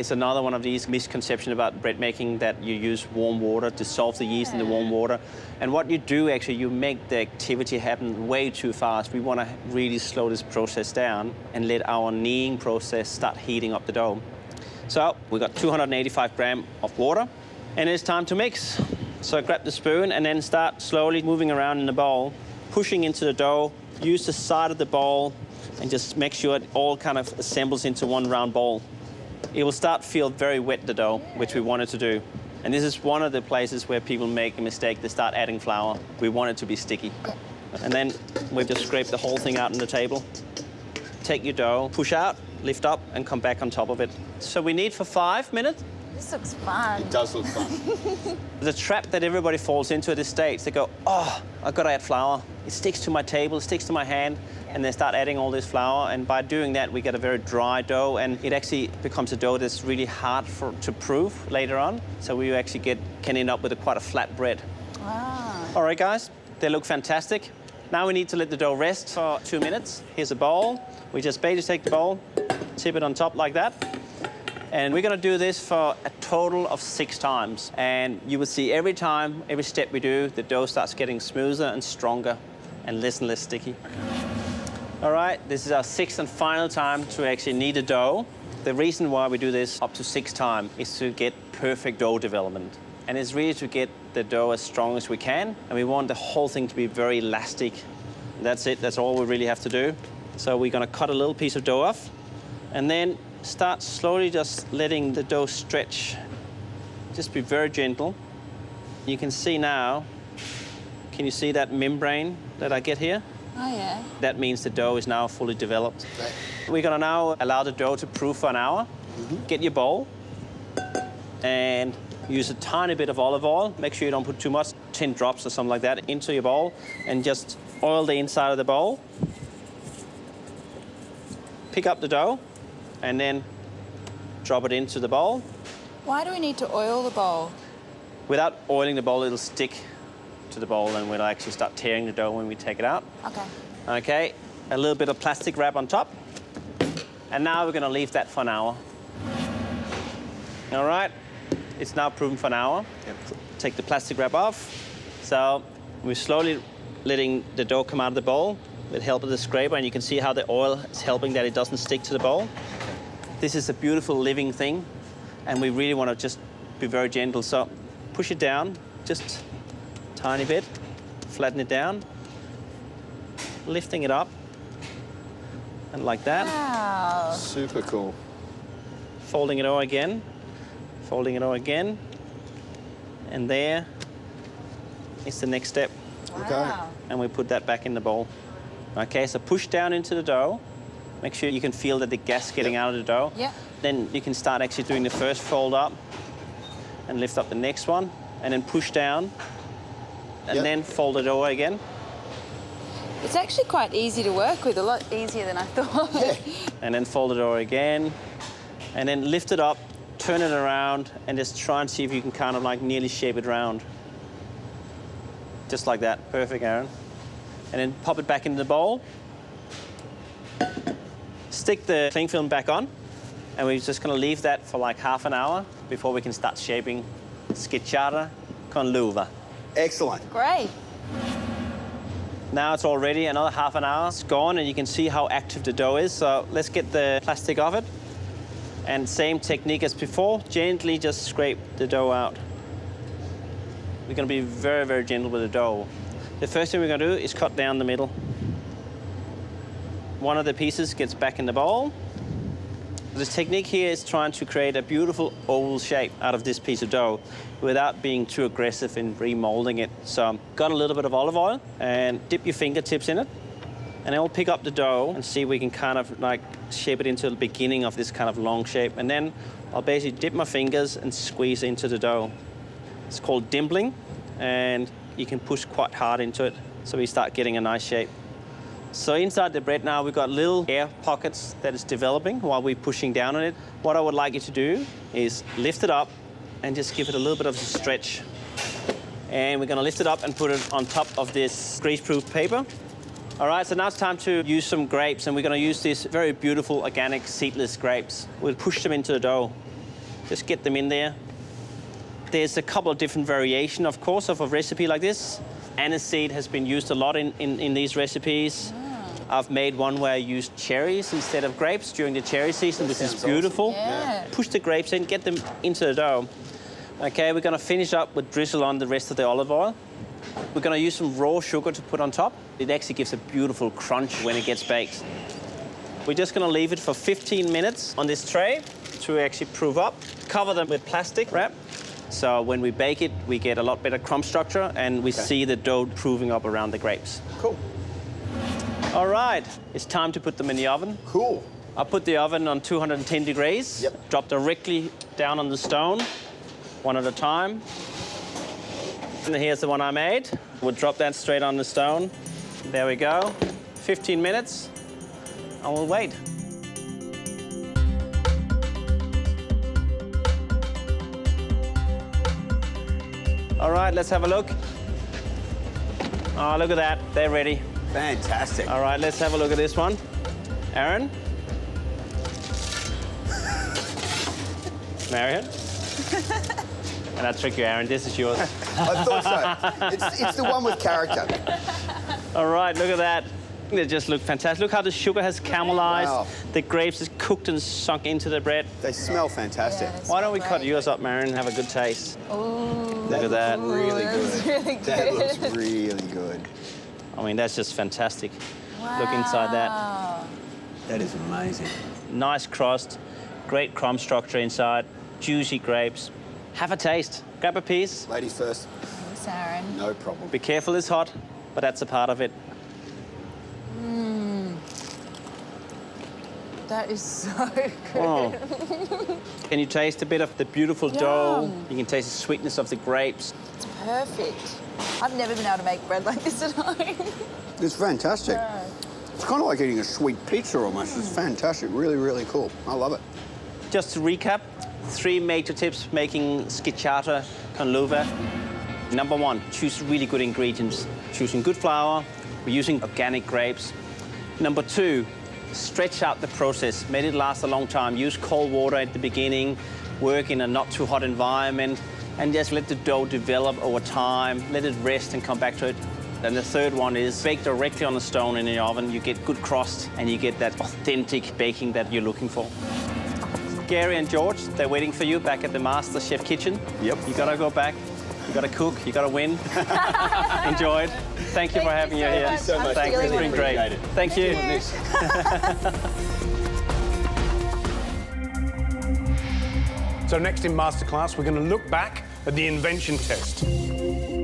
It's another one of these misconceptions about bread making, that you use warm water to dissolve the yeast in the warm water. And what you do, actually, you make the activity happen way too fast. We want to really slow this process down and let our kneading process start heating up the dough. So we've got 285 grams of water, and it's time to mix. So grab the spoon and then start slowly moving around in the bowl pushing into the dough, use the side of the bowl and just make sure it all kind of assembles into one round ball. It will start to feel very wet, the dough, which we wanted to do. And this is one of the places where people make a mistake. They start adding flour. We want it to be sticky. And then we just scrape the whole thing out on the table. Take your dough, push out, lift up, and come back on top of it. So we knead for 5 minutes. This looks fun. It does look fun. The trap that everybody falls into at this stage, they go, oh, I've got to add flour. It sticks to my table, it sticks to my hand, and they start adding all this flour. And by doing that, we get a very dry dough, and it actually becomes a dough that's really hard to proof later on. So we actually can end up with quite a flat bread. Wow. All right, guys, they look fantastic. Now we need to let the dough rest for 2 minutes. Here's a bowl. We just basically take the bowl, tip it on top like that. And we're gonna do this for a total of 6 times. And you will see every time, every step we do, the dough starts getting smoother and stronger and less sticky. All right, this is our 6th and final time to actually knead the dough. The reason why we do this up to 6 times is to get perfect dough development. And it's really to get the dough as strong as we can. And we want the whole thing to be very elastic. That's it, that's all we really have to do. So we're gonna cut a little piece of dough off and then start slowly just letting the dough stretch. Just be very gentle. You can see now, can you see that membrane that I get here? Oh, yeah. That means the dough is now fully developed. We're gonna now allow the dough to proof for an hour. Get your bowl and use a tiny bit of olive oil. Make sure you don't put too much, 10 drops or something like that, into your bowl, and just oil the inside of the bowl. Pick up the dough and then drop it into the bowl. Why do we need to oil the bowl? Without oiling the bowl, it'll stick to the bowl and we'll actually start tearing the dough when we take it out. Okay. Okay, a little bit of plastic wrap on top. And now we're gonna leave that for an hour. All right, it's now proven for an hour. Yep. Take the plastic wrap off. So we're slowly letting the dough come out of the bowl with help of the scraper, and you can see how the oil is helping that it doesn't stick to the bowl. This is a beautiful living thing, and we really want to just be very gentle. So push it down, just a tiny bit, flatten it down, lifting it up, and like that. Wow. Super cool. Folding it over again, folding it over again, and there is the next step. Wow. And we put that back in the bowl. Okay, so push down into the dough. Make sure you can feel that the gas getting out of the dough. Yep. Then you can start actually doing the first fold up and lift up the next one, and then push down, and then fold it over again. It's actually quite easy to work with, a lot easier than I thought. And then fold it over again, and then lift it up, turn it around, and just try and see if you can kind of like nearly shape it round. Just like that. Perfect, Aaron. And then pop it back into the bowl. Stick the cling film back on, and we're just going to leave that for like half an hour before we can start shaping Skata Conova. Excellent. Great. Now it's all ready, another half an hour. It's gone, and you can see how active the dough is. So let's get the plastic off it. And same technique as before, gently just scrape the dough out. We're going to be very, very gentle with the dough. The first thing we're going to do is cut down the middle. One of the pieces gets back in the bowl. The technique here is trying to create a beautiful oval shape out of this piece of dough without being too aggressive in remolding it. So got a little bit of olive oil and dip your fingertips in it, and then we'll pick up the dough and see if we can kind of like shape it into the beginning of this kind of long shape. And then I'll basically dip my fingers and squeeze into the dough. It's called dimpling, and you can push quite hard into it so we start getting a nice shape. So inside the bread now, we've got little air pockets that is developing while we're pushing down on it. What I would like you to do is lift it up and just give it a little bit of a stretch. And we're gonna lift it up and put it on top of this grease-proof paper. All right, so now it's time to use some grapes, and we're gonna use these very beautiful organic seedless grapes. We'll push them into the dough. Just get them in there. There's a couple of different variations, of course, of a recipe like this. Aniseed has been used a lot in these recipes. I've made one where I used cherries instead of grapes during the cherry season. This is beautiful. Awesome. Yeah. Push the grapes in, get them into the dough. Okay, we're gonna finish up with drizzle on the rest of the olive oil. We're going to use some raw sugar to put on top. It actually gives a beautiful crunch when it gets baked. We're just going to leave it for 15 minutes on this tray to actually proof up. Cover them with plastic wrap. So when we bake it, we get a lot better crumb structure and we see the dough proving up around the grapes. Cool. All right, it's time to put them in the oven. Cool. I'll put the oven on 210 degrees. Yep. Drop directly down on the stone, one at a time. And here's the one I made. We'll drop that straight on the stone. There we go. 15 minutes, and we'll wait. All right, let's have a look. Oh, look at that, they're ready. Fantastic. All right, let's have a look at this one. Aaron? Marion? And I trick you, Aaron, this is yours. I thought so. It's the one with character. All right, look at that. They just look fantastic. Look how the sugar has caramelized. Wow. The grapes is cooked and sunk into the bread. They smell fantastic. Yeah, Why don't we cut yours up, Marion, and have a good taste? Ooh. Look at that. Really good. Really good. That looks really good. I mean, that's just fantastic. Wow. Look inside that. That is amazing. Nice crust, great crumb structure inside, juicy grapes. Have a taste. Grab a piece. Ladies first. Thanks, Aaron. No problem. Be careful, it's hot, but that's a part of it. That is so good. Oh. Can you taste a bit of the beautiful dough? Yum. You can taste the sweetness of the grapes. It's perfect. I've never been able to make bread like this at home. It's fantastic. Yeah. It's kind of like eating a sweet pizza almost. It's fantastic. Really, really cool. I love it. Just to recap, 3 major tips making Skata Conova. Number 1, choose really good ingredients. Choosing good flour, we're using organic grapes. Number 2, stretch out the process, make it last a long time. Use cold water at the beginning, work in a not too hot environment, and just let the dough develop over time, let it rest and come back to it. And the third one is bake directly on the stone in the oven. You get good crust and you get that authentic baking that you're looking for. Gary and George, they're waiting for you back at the MasterChef Kitchen. Yep. You gotta go back, you gotta cook, you gotta win. Enjoy it. Thank you for having you here. Thank you so much. Thanks, it's been great. Thank you. So next in Masterclass, we're going to look back at the invention test.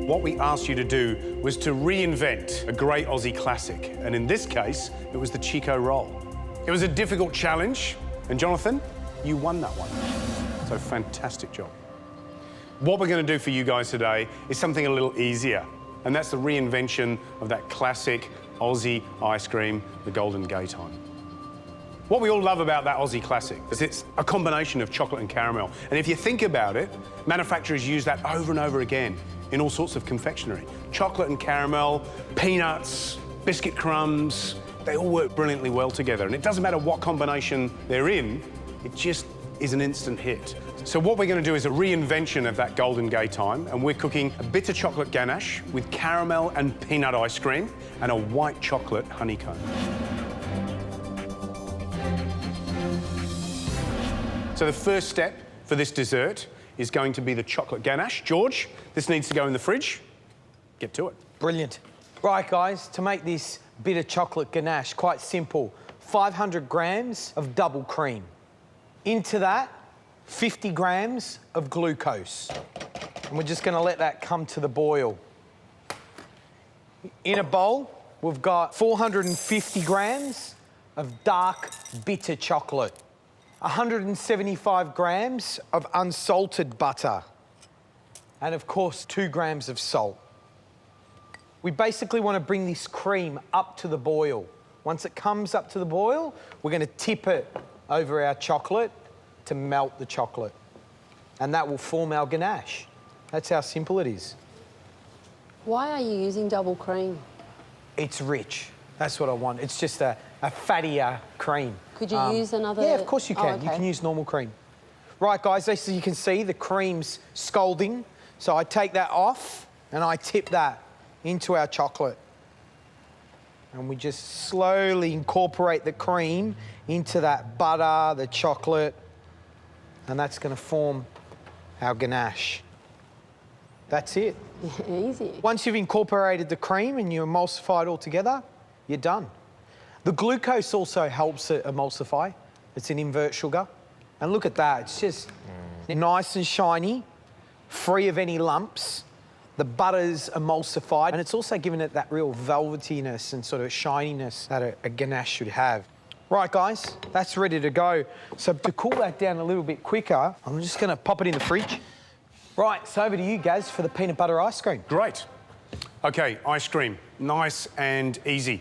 What we asked you to do was to reinvent a great Aussie classic. And in this case, it was the Chico roll. It was a difficult challenge. And Jonathan, you won that one. So fantastic job. What we're going to do for you guys today is something a little easier. And that's the reinvention of that classic Aussie ice cream, the Golden Gaytime. What we all love about that Aussie classic is it's a combination of chocolate and caramel. And if you think about it, manufacturers use that over and over again in all sorts of confectionery. Chocolate and caramel, peanuts, biscuit crumbs, they all work brilliantly well together. And it doesn't matter what combination they're in, it just is an instant hit. So what we're going to do is a reinvention of that Golden Gaytime, and we're cooking a bitter chocolate ganache with caramel and peanut ice cream and a white chocolate honeycomb. So the first step for this dessert is going to be the chocolate ganache. George, this needs to go in the fridge. Get to it. Brilliant. Right, guys, to make this bitter chocolate ganache, quite simple. 500 grams of double cream. Into that, 50 grams of glucose. And we're just going to let that come to the boil. In a bowl, we've got 450 grams of dark bitter chocolate. 175 grams of unsalted butter, and of course 2 grams of salt. We basically want to bring this cream up to the boil. Once it comes up to the boil, we're going to tip it over our chocolate to melt the chocolate, and that will form our ganache. That's how simple it is. Why are you using double cream? It's rich. That's what I want. It's just a fattier cream. Could you use another? Yeah, of course you can. Oh, okay. You can use normal cream. Right, guys, as you can see, the cream's scalding. So I take that off and I tip that into our chocolate. And we just slowly incorporate the cream into that butter, the chocolate, and that's going to form our ganache. That's it. Easy. Once you've incorporated the cream and you emulsify it all together, you're done. The glucose also helps it emulsify. It's an invert sugar. And look at that, it's just nice and shiny, free of any lumps. The butter's emulsified, and it's also given it that real velvetiness and sort of shininess that a ganache should have. Right, guys, that's ready to go. So to cool that down a little bit quicker, I'm just gonna pop it in the fridge. Right, so over to you, Gaz, for the peanut butter ice cream. Great. Okay, ice cream, nice and easy.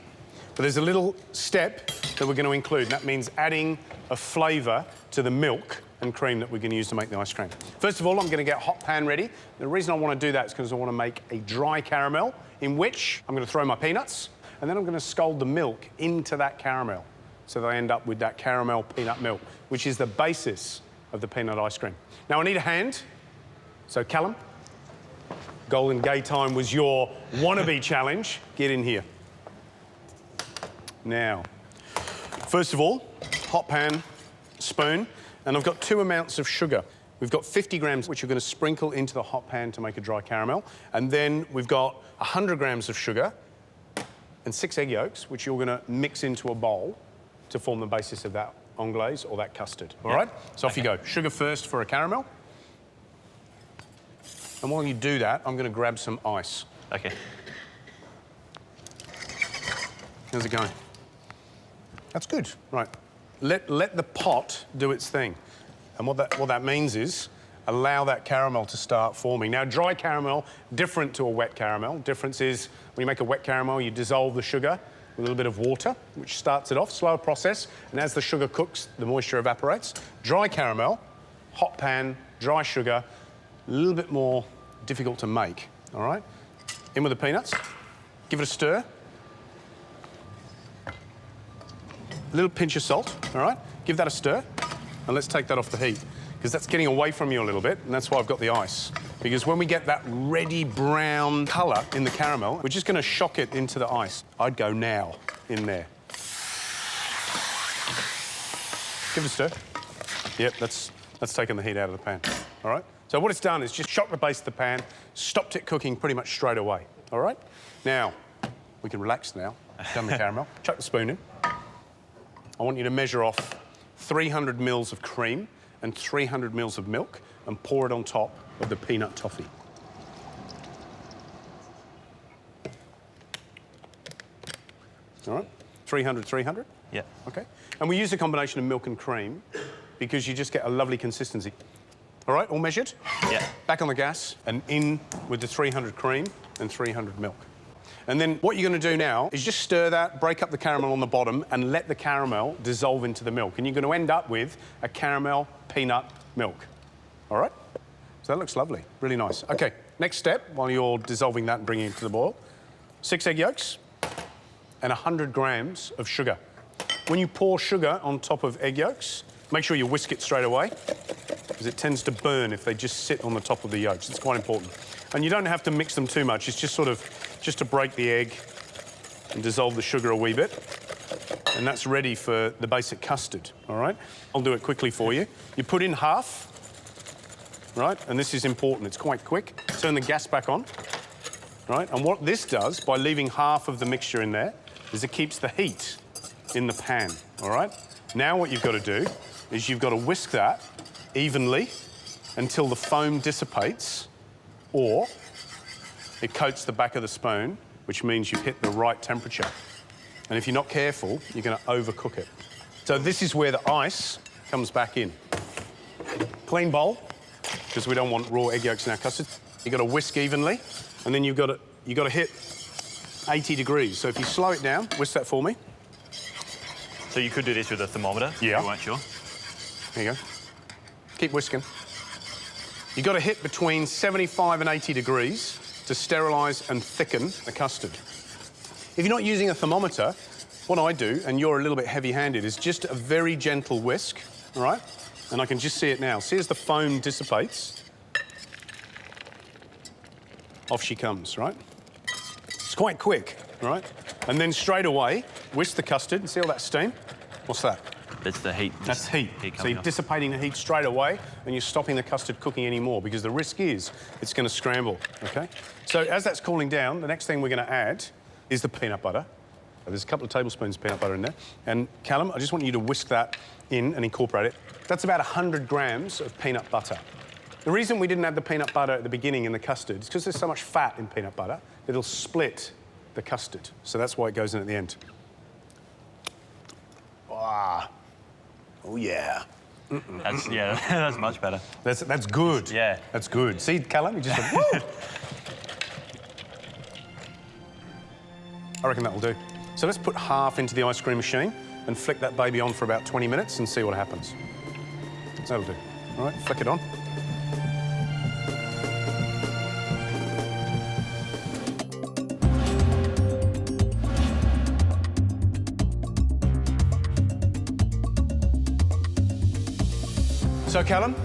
But there's a little step that we're going to include, and that means adding a flavour to the milk and cream that we're going to use to make the ice cream. First of all, I'm going to get a hot pan ready. The reason I want to do that is because I want to make a dry caramel in which I'm going to throw my peanuts, and then I'm going to scald the milk into that caramel so that I end up with that caramel peanut milk, which is the basis of the peanut ice cream. Now, I need a hand. So, Callum, Golden Gay Time was your wannabe challenge. Get in here. Now, first of all, hot pan, spoon, and I've got 2 amounts of sugar. We've got 50 grams, which you're going to sprinkle into the hot pan to make a dry caramel. And then we've got 100 grams of sugar and 6 egg yolks, which you're going to mix into a bowl to form the basis of that anglaise or that custard. All right? So off you go. Sugar first for a caramel. And while you do that, I'm going to grab some ice. Okay. How's it going? That's good. Right. Let the pot do its thing. And what that means is allow that caramel to start forming. Now, dry caramel, different to a wet caramel. Difference is when you make a wet caramel, you dissolve the sugar with a little bit of water, which starts it off, slower process. And as the sugar cooks, the moisture evaporates. Dry caramel, hot pan, dry sugar, a little bit more difficult to make, all right? In with the peanuts, give it a stir. A little pinch of salt, all right? Give that a stir, and let's take that off the heat, because that's getting away from you a little bit, and that's why I've got the ice. Because when we get that reddy brown colour in the caramel, we're just gonna shock it into the ice. I'd go now in there. Give it a stir. Yep, that's taken the heat out of the pan, all right? So what it's done is just shocked the base of the pan, stopped it cooking pretty much straight away, all right? Now, we can relax now. Done the caramel. Chuck the spoon in. I want you to measure off 300 mils of cream and 300 mils of milk and pour it on top of the peanut toffee. All right? 300, 300? Yeah. OK. And we use a combination of milk and cream because you just get a lovely consistency. All right, all measured? Yeah. Back on the gas and in with the 300 cream and 300 milk. And then what you're going to do now is just stir that, break up the caramel on the bottom and let the caramel dissolve into the milk. And you're going to end up with a caramel peanut milk. All right? So that looks lovely, really nice. OK, next step, while you're dissolving that and bringing it to the boil, 6 egg yolks and 100 grams of sugar. When you pour sugar on top of egg yolks, make sure you whisk it straight away, because it tends to burn if they just sit on the top of the yolks. It's quite important. And you don't have to mix them too much. It's just sort of just to break the egg and dissolve the sugar a wee bit. And that's ready for the basic custard, all right? I'll do it quickly for you. You put in half, right? And this is important. It's quite quick. Turn the gas back on, right? And what this does, by leaving half of the mixture in there, is it keeps the heat in the pan, all right? Now what you've got to do is you've got to whisk that evenly until the foam dissipates or it coats the back of the spoon, which means you've hit the right temperature. And if you're not careful, you're going to overcook it. So this is where the ice comes back in. Clean bowl, because we don't want raw egg yolks in our custard. You've got to whisk evenly, and then you've got to hit 80 degrees. So if you slow it down, whisk that for me. So you could do this with a thermometer if you weren't sure? There you go. Keep whisking. You've got to hit between 75 and 80 degrees to sterilise and thicken the custard. If you're not using a thermometer, what I do, and you're a little bit heavy-handed, is just a very gentle whisk, all right? And I can just see it now. See as the foam dissipates, off she comes, right? It's quite quick, all right? And then straight away, whisk the custard and see all that steam? What's that? That's the heat. That's heat. So you're dissipating the heat straight away and you're stopping the custard cooking anymore because the risk is it's going to scramble, OK? So as that's cooling down, the next thing we're going to add is the peanut butter. There's a couple of tablespoons of peanut butter in there. And Callum, I just want you to whisk that in and incorporate it. That's about 100 grams of peanut butter. The reason we didn't add the peanut butter at the beginning in the custard is because there's so much fat in peanut butter, it'll split the custard. So that's why it goes in at the end. Ah. Oh, yeah. That's, yeah, that's much better. That's good. Yeah. That's good. See, Callum, you just went, woo! I reckon that'll do. So let's put half into the ice cream machine and flick that baby on for about 20 minutes and see what happens. That'll do. All right, flick it on. So, Callum,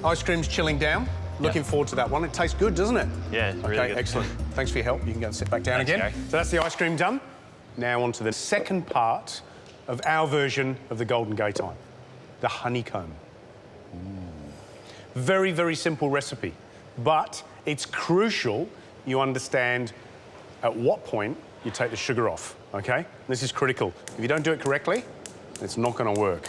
ice cream's chilling down. Looking forward to that one. It tastes good, doesn't it? Yeah, it's really good. Excellent. Thanks for your help. You can go and sit back down again. Gary. So that's the ice cream done. Now on to the second part of our version of the Golden Gate time, the honeycomb. Very, very simple recipe, but it's crucial you understand at what point you take the sugar off, OK? This is critical. If you don't do it correctly, it's not going to work.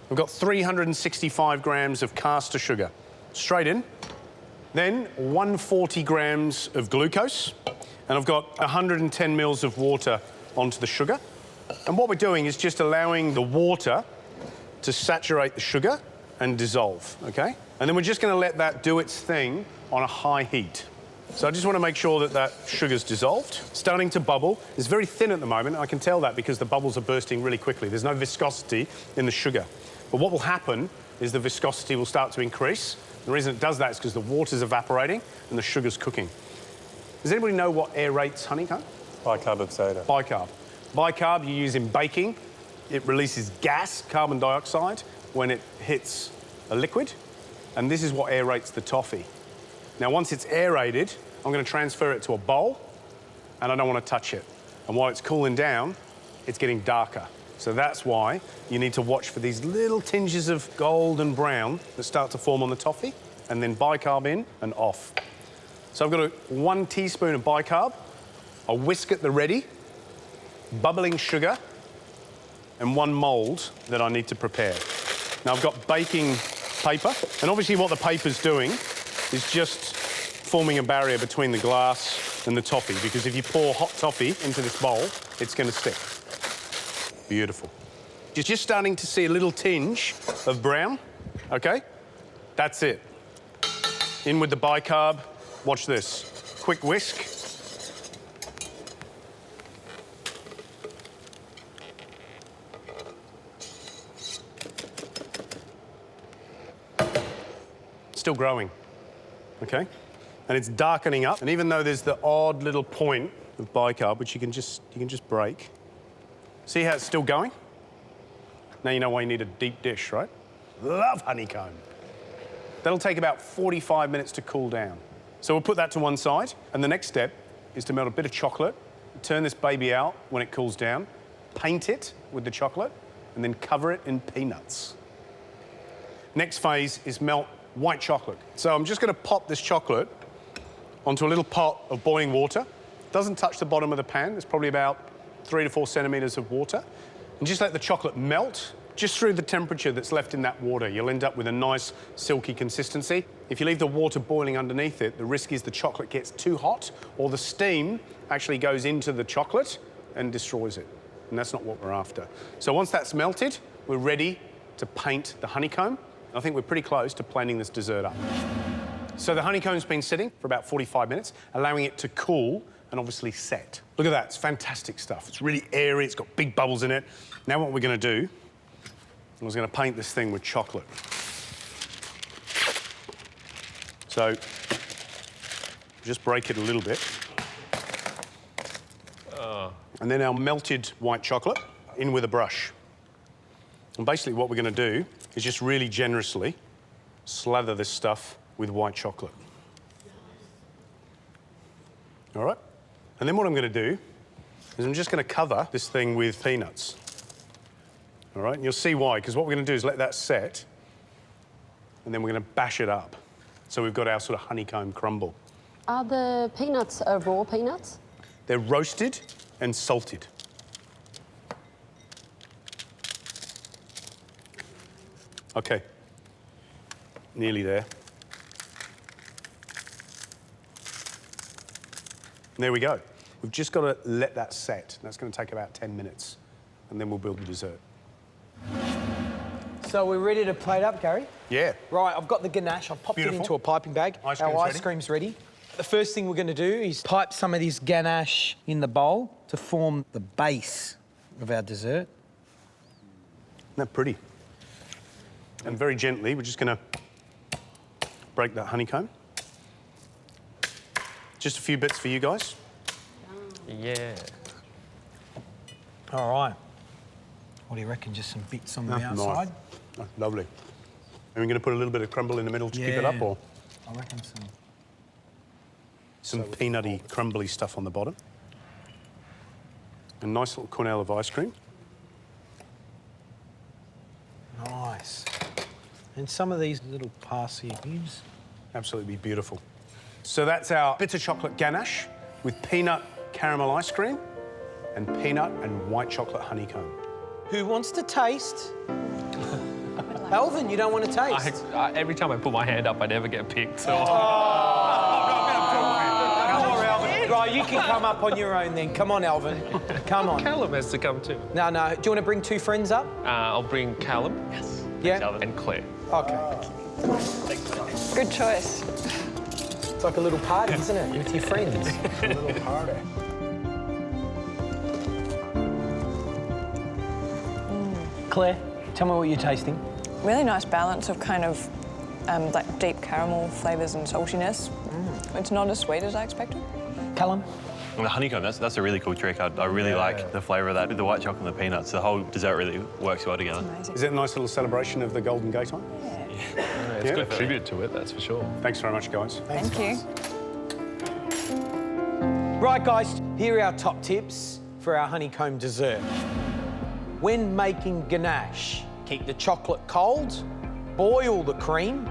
We've got 365 grams of caster sugar straight in, then 140 grams of glucose, and I've got 110 mils of water onto the sugar. And what we're doing is just allowing the water to saturate the sugar and dissolve, OK? And then we're just going to let that do its thing on a high heat. So I just want to make sure that that sugar's dissolved. Starting to bubble. It's very thin at the moment. I can tell that because the bubbles are bursting really quickly. There's no viscosity in the sugar. But what will happen is the viscosity will start to increase. The reason it does that is because the water's evaporating and the sugar's cooking. Does anybody know what aerates honeycomb? Bicarb of soda. Bicarb. Bicarb you use in baking. It releases gas, carbon dioxide, when it hits a liquid. And this is what aerates the toffee. Now, once it's aerated, I'm going to transfer it to a bowl, and I don't want to touch it. And while it's cooling down, it's getting darker. So that's why you need to watch for these little tinges of gold and brown that start to form on the toffee, and then bicarb in and off. So I've got 1 teaspoon of bicarb, a whisk at the ready, bubbling sugar, and 1 mould that I need to prepare. Now I've got baking paper, and obviously what the paper's doing is just forming a barrier between the glass and the toffee, because if you pour hot toffee into this bowl, it's going to stick. Beautiful. You're just starting to see a little tinge of brown, OK? That's it. In with the bicarb. Watch this. Quick whisk. Still growing, OK? And it's darkening up. And even though there's the odd little point of bicarb, which you can just break, see how it's still going? Now you know why you need a deep dish, right? Love honeycomb. That'll take about 45 minutes to cool down. So we'll put that to one side, and the next step is to melt a bit of chocolate, turn this baby out when it cools down, paint it with the chocolate, and then cover it in peanuts. Next phase is melt white chocolate. So I'm just going to pop this chocolate onto a little pot of boiling water. Doesn't touch the bottom of the pan. There's probably about 3 to 4 centimetres of water. And just let the chocolate melt just through the temperature that's left in that water. You'll end up with a nice silky consistency. If you leave the water boiling underneath it, the risk is the chocolate gets too hot or the steam actually goes into the chocolate and destroys it. And that's not what we're after. So once that's melted, we're ready to paint the honeycomb. I think we're pretty close to planing this dessert up. So the honeycomb's been sitting for about 45 minutes, allowing it to cool and obviously set. Look at that, it's fantastic stuff. It's really airy, it's got big bubbles in it. Now what we're going to do, I was going to paint this thing with chocolate. So just break it a little bit. And then our melted white chocolate in with a brush. And basically what we're going to do is just really generously slather this stuff with white chocolate. All right? And then what I'm going to do is I'm just going to cover this thing with peanuts. All right, and you'll see why, because what we're going to do is let that set, and then we're going to bash it up. So we've got our sort of honeycomb crumble. Are the peanuts raw peanuts? They're roasted and salted. Okay, nearly there. There we go. We've just got to let that set. That's going to take about 10 minutes, and then we'll build the dessert. So we're ready to plate up, Gary? Yeah. Right, I've got the ganache. I've popped it into a piping bag. Our ice cream's ready. The first thing we're going to do is pipe some of this ganache in the bowl to form the base of our dessert. Isn't that pretty? And very gently, we're just going to break that honeycomb. Just a few bits for you guys. Yeah. All right. What do you reckon? Just some bits on the outside? Nice. Oh, lovely. And we're going to put a little bit of crumble in the middle to keep it up, or? I reckon so. Some peanutty, crumbly stuff on the bottom. A nice little cornel of ice cream. Nice. And some of these little parsley cubes. Absolutely beautiful. So that's our bitter chocolate ganache with peanut caramel ice cream and peanut and white chocolate honeycomb. Who wants to taste? Alvin, you don't want to taste? Every time I put my hand up, I never get picked. So. Right, you can come up on your own then. Come on, Alvin. Come on. Callum has to come too. No. Do you want to bring two friends up? I'll bring Callum. Yes. Yeah. And Claire. Okay. Good choice. It's like a little party, isn't it? With your friends. A little party. Claire, tell me what you're tasting. Really nice balance of kind of like deep caramel flavours and saltiness. It's not as sweet as I expected. Callum? And the honeycomb, that's a really cool trick. I really like the flavour of that. With the white chocolate and the peanuts, the whole dessert really works well together. Is it a nice little celebration of the Golden Gate time? It's a good tribute to it, that's for sure. Thanks very much, guys. Thank you. Right, guys, here are our top tips for our honeycomb dessert. When making ganache, keep the chocolate cold, boil the cream,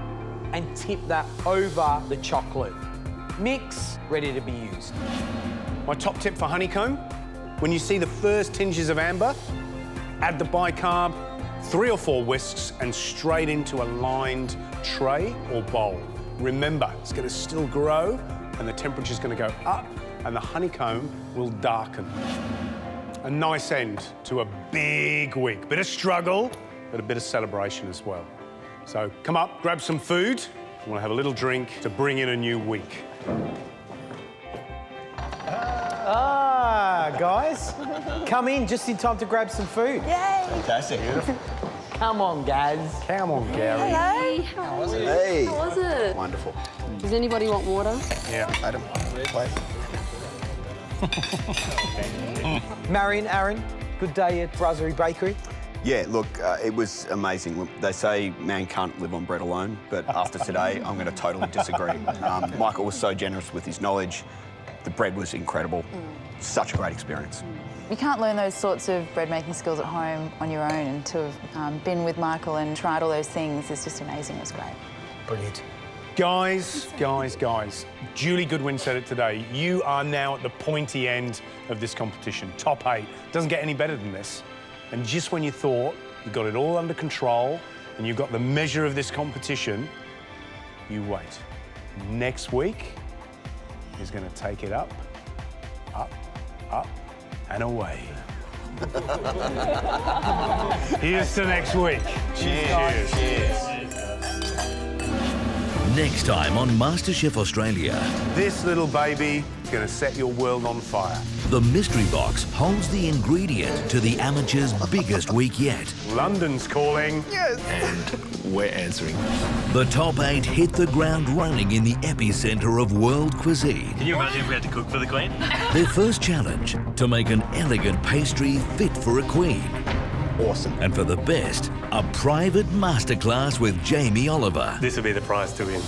and tip that over the chocolate. Mix, ready to be used. My top tip for honeycomb, when you see the first tinges of amber, add the bicarb, 3 or 4 whisks, and straight into a lined tray or bowl. Remember, it's going to still grow, and the temperature's going to go up, and the honeycomb will darken. A nice end to a big week. Bit of struggle, but a bit of celebration as well. So come up, grab some food, and we'll have a little drink to bring in a new week. Guys, come in just in time to grab some food. Yay! Fantastic. Come on, Gaz. Come on, Gary. Hello. How was it? Hey. How was it? Wonderful. Does anybody want water? Yeah. Adam, play. Marion, Aaron, good day at Brasserie Bakery. Yeah, look, it was amazing. They say man can't live on bread alone, but after today, I'm going to totally disagree. Michael was so generous with his knowledge. The bread was incredible. Such a great experience. You can't learn those sorts of bread-making skills at home on your own, and to have been with Michael and tried all those things is just amazing. It was great. Brilliant. Guys, Julie Goodwin said it today. You are now at the pointy end of this competition. Top 8. Doesn't get any better than this. And just when you thought you got it all under control and you've got the measure of this competition, you wait. Next week is going to take it up, and away. Here's to next week. Cheers. Next time on MasterChef Australia. This little baby is going to set your world on fire. The mystery box holds the ingredient to the amateurs' biggest week yet. London's calling. Yes. And we're answering. The top 8 hit the ground running in the epicenter of world cuisine. Can you imagine if we had to cook for the Queen? Their first challenge, to make an elegant pastry fit for a queen. Awesome. And for the best, a private masterclass with Jamie Oliver. This will be the prize to win.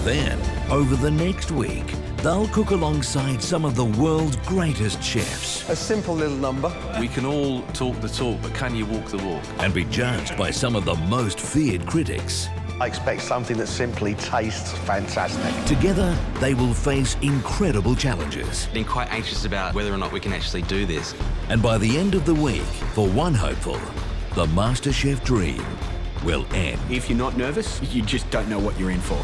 Then, Over the next week, they'll cook alongside some of the world's greatest chefs. A simple little number. We can all talk the talk, but can you walk the walk? And be judged by some of the most feared critics. I expect something that simply tastes fantastic. Together, they will face incredible challenges. Been quite anxious about whether or not we can actually do this. And by the end of the week, for one hopeful, the MasterChef dream will end. If you're not nervous, you just don't know what you're in for.